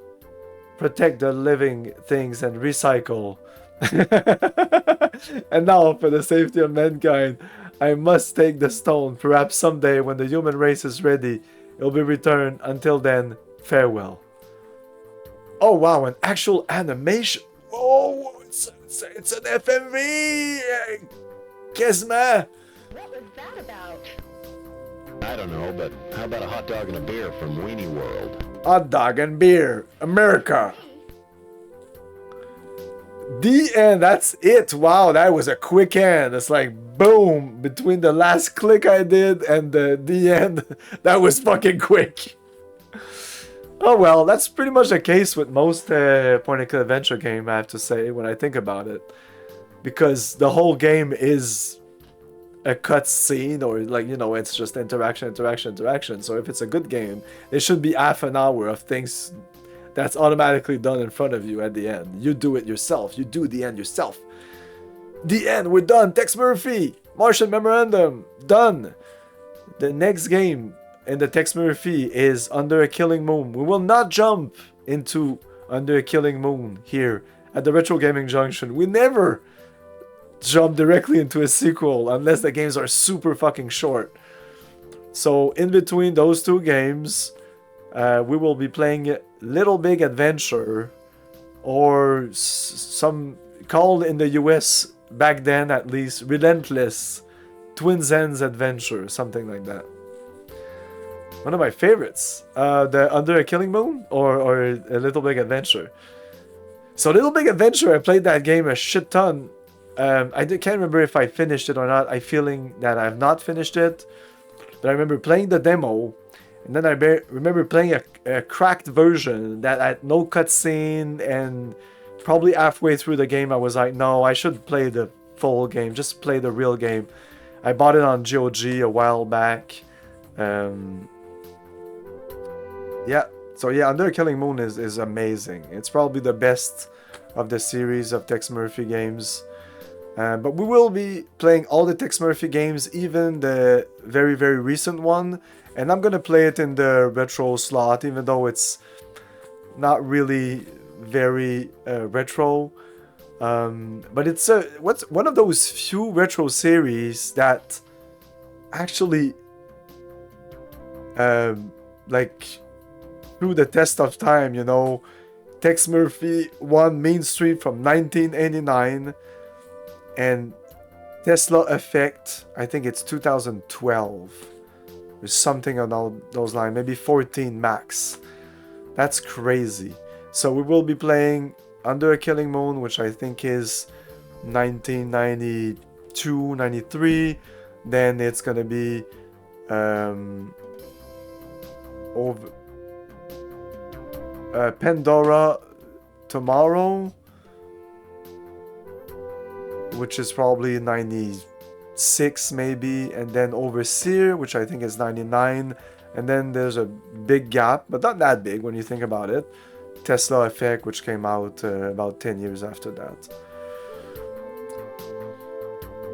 protect the living things, and recycle." And now, for the safety of mankind, I must take the stone. Perhaps someday, when the human race is ready, it will be returned. Until then, farewell. Oh wow, an actual animation. Oh, it's an FMV. Kesma. What was that about? I don't know, but how about a hot dog and a beer from Weenie World? Hot dog and beer, America. The end, that's it. Wow, that was a quick end. It's like boom, between the last click I did and the end, that was fucking quick. Oh well, that's pretty much the case with most point-and-click adventure game, I have to say, when I think about it. Because the whole game is a cut scene, or like, you know, it's just interaction. So if it's a good game, it should be half an hour of things that's automatically done in front of you at the end. You do it yourself. You do the end yourself. The end, we're done. Tex Murphy, Martian Memorandum, done. The next game in the Tex Murphy is Under a Killing Moon. We will not jump into Under a Killing Moon here at the Retro Gaming Junction. We never jump directly into a sequel unless the games are super fucking short. So in between those two games, we will be playing Little Big Adventure, or some called in the US back then at least Relentless Twin Ends Adventure, something like that. One of my favorites. The Under a Killing Moon or A Little Big Adventure. So Little Big Adventure, I played that game a shit ton. Can't remember if I finished it or not. I'm feeling that I've not finished it. But I remember playing the demo. And then I remember playing a cracked version that had no cutscene. And probably halfway through the game, I was like, no, I should play the full game. Just play the real game. I bought it on GOG a while back. Yeah, so yeah, Under a Killing Moon is amazing. It's probably the best of the series of Tex Murphy games. But we will be playing all the Tex Murphy games, even the very, very recent one. And I'm gonna play it in the retro slot, even though it's not really very retro. But it's what's one of those few retro series that actually like through the test of time, you know. Tex Murphy won Main Street from 1989, and Tesla Effect, I think it's 2012. There's something on those lines, maybe 14 max. That's crazy. So we will be playing Under a Killing Moon, which I think is 1992, 93. Then it's gonna be over Pandora Tomorrow, which is probably 96 maybe, and then Overseer, which I think is 99, and then there's a big gap, but not that big when you think about it. Tesla Effect, which came out about 10 years after that.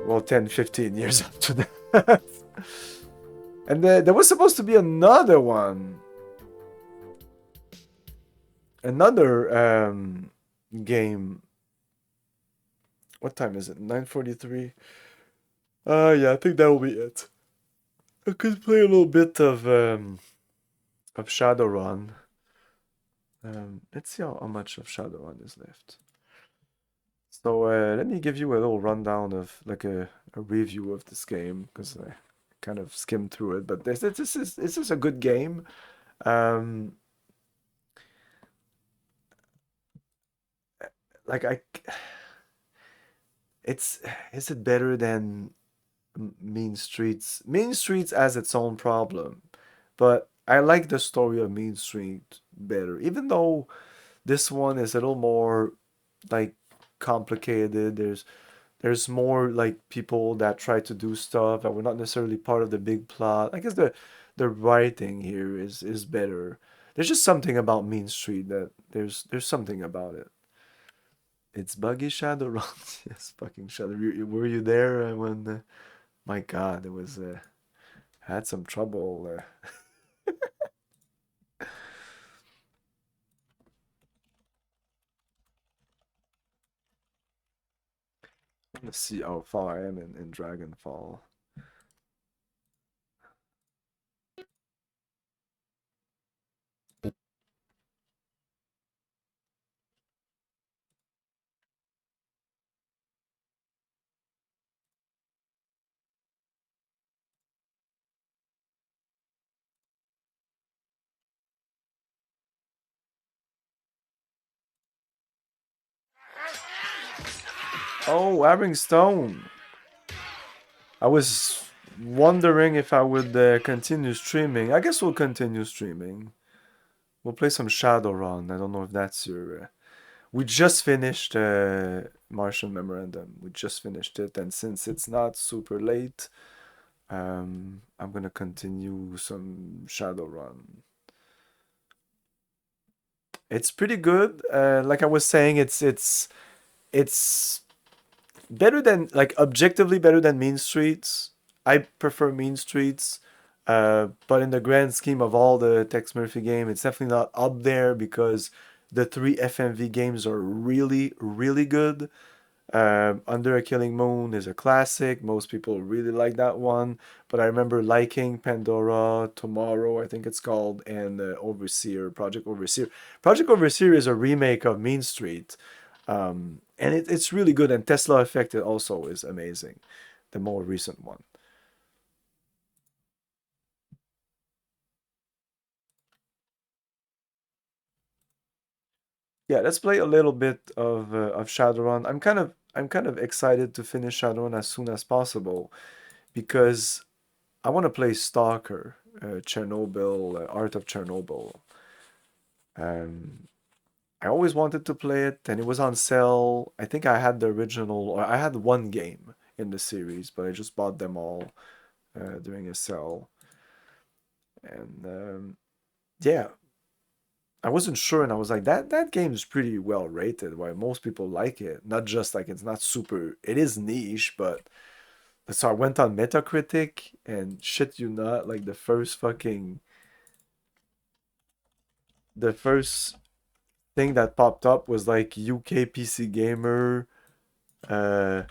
Well, 10, 15 years after that. And there was supposed to be another one. Another game. What time is it? 9:43. Yeah, I think that will be it. I could play a little bit of Shadowrun. Let's see how much of Shadowrun is left. So let me give you a little rundown of like a review of this game, because I kind of skimmed through it. But this is a good game. Like is it better than Mean Streets? Mean Streets has its own problem, but I like the story of Mean Street better, even though this one is a little more like complicated. There's more like people that try to do stuff that were not necessarily part of the big plot. I guess the writing here is better. There's just something about Mean Street that there's something about it. It's buggy Shadowrun. Yes, fucking Shadow. Were you there when? My God, it was. Had some trouble. Let's see how far I am in Dragonfall. Oh, Wearing Stone. I was wondering if I would continue streaming. I guess we'll continue streaming. We'll play some Shadowrun. I don't know if that's your. We just finished Martian Memorandum. We just finished it, and since it's not super late, I'm gonna continue some Shadowrun. It's pretty good. Like I was saying, it's better than, like, objectively better than Mean Streets. I prefer Mean Streets, but in the grand scheme of all the Tex Murphy game, it's definitely not up there because the three FMV games are really, really good. Under a Killing Moon is a classic. Most people really like that one. But I remember liking Pandora Tomorrow, I think it's called, and Overseer, Project Overseer. Project Overseer is a remake of Mean Street. And it's really good. And Tesla Effect also is amazing, the more recent one. Yeah, let's play a little bit of Shadowrun. I'm kind of excited to finish Shadowrun as soon as possible because I want to play Stalker, Chernobyl, Art of Chernobyl. Um, I always wanted to play it, and it was on sale. I think I had the original, or I had one game in the series, but I just bought them all during a sale. And yeah, I wasn't sure, and I was like, that game is pretty well rated. Why most people like it, not just like it's not super. It is niche, but so I went on Metacritic, and shit, you not, like the first thing that popped up was like UK PC gamer, uh,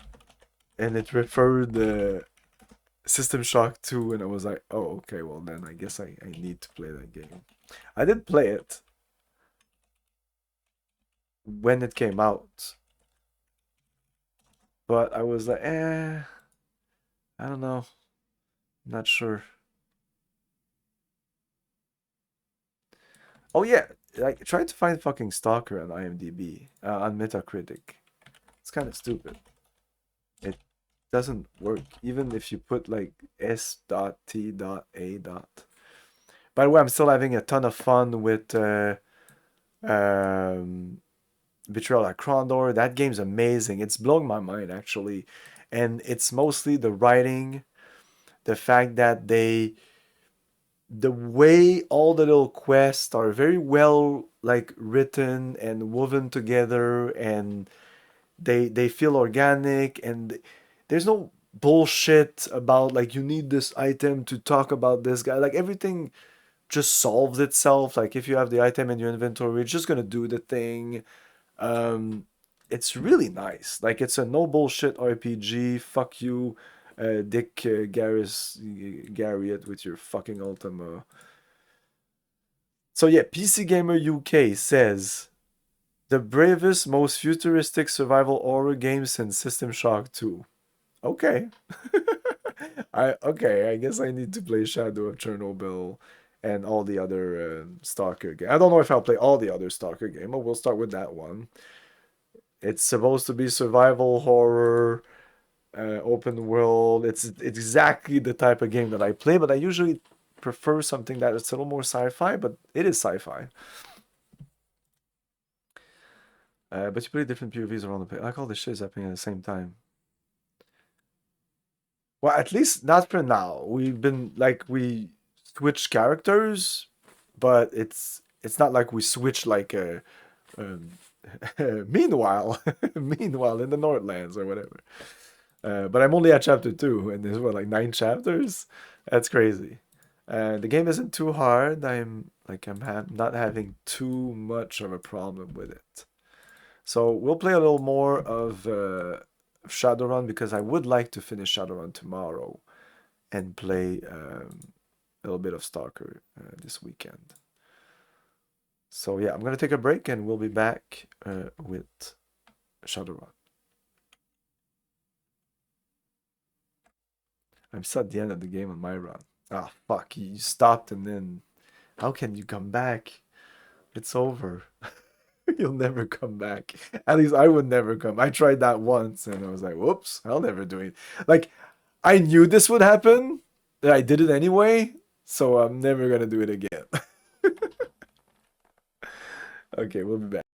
and it referred System Shock 2, and I was like, oh, okay, well then I guess I need to play that game. I did play it when it came out, but I was like, I don't know, not sure. Oh yeah, like try to find fucking Stalker on IMDb, on Metacritic. It's kind of stupid. It doesn't work even if you put like S.T.A. By the way, I'm still having a ton of fun with um, Betrayal at Krondor. That game's amazing. It's blowing my mind actually, and it's mostly the writing, the fact that the way all the little quests are very well like written and woven together, and they feel organic, and there's no bullshit about like you need this item to talk about this guy. Like everything just solves itself. Like if you have the item in your inventory, it's just gonna do the thing. Um, it's really nice. Like it's a no bullshit RPG. Fuck you, Dick Garriott with your fucking Ultima. So yeah, PC Gamer UK says the bravest, most futuristic survival horror game since System Shock 2. Okay. I guess I need to play Shadow of Chernobyl and all the other Stalker games. I don't know if I'll play all the other Stalker game, but we'll start with that one. It's supposed to be survival horror, open world. It's exactly the type of game that I play, but I usually prefer something that is a little more sci-fi, but it is sci-fi. But you play different POVs around the place. Like all this shit is happening at the same time. Well, at least not for now. We've been like we switch characters, but it's not like we switch like a um, meanwhile meanwhile in the Northlands or whatever. But I'm only at chapter 2, and there's what like 9 chapters. That's crazy. The game isn't too hard. Not having too much of a problem with it. So we'll play a little more of Shadowrun because I would like to finish Shadowrun tomorrow and play a little bit of Stalker this weekend. So yeah, I'm gonna take a break and we'll be back with Shadowrun. I'm still at the end of the game on my run. Ah, fuck, you stopped and then how can you come back? It's over. You'll never come back. At least I would never come. I tried that once and I was like, whoops, I'll never do it. Like, I knew this would happen, and I did it anyway, so I'm never gonna do it again. Okay, we'll be back.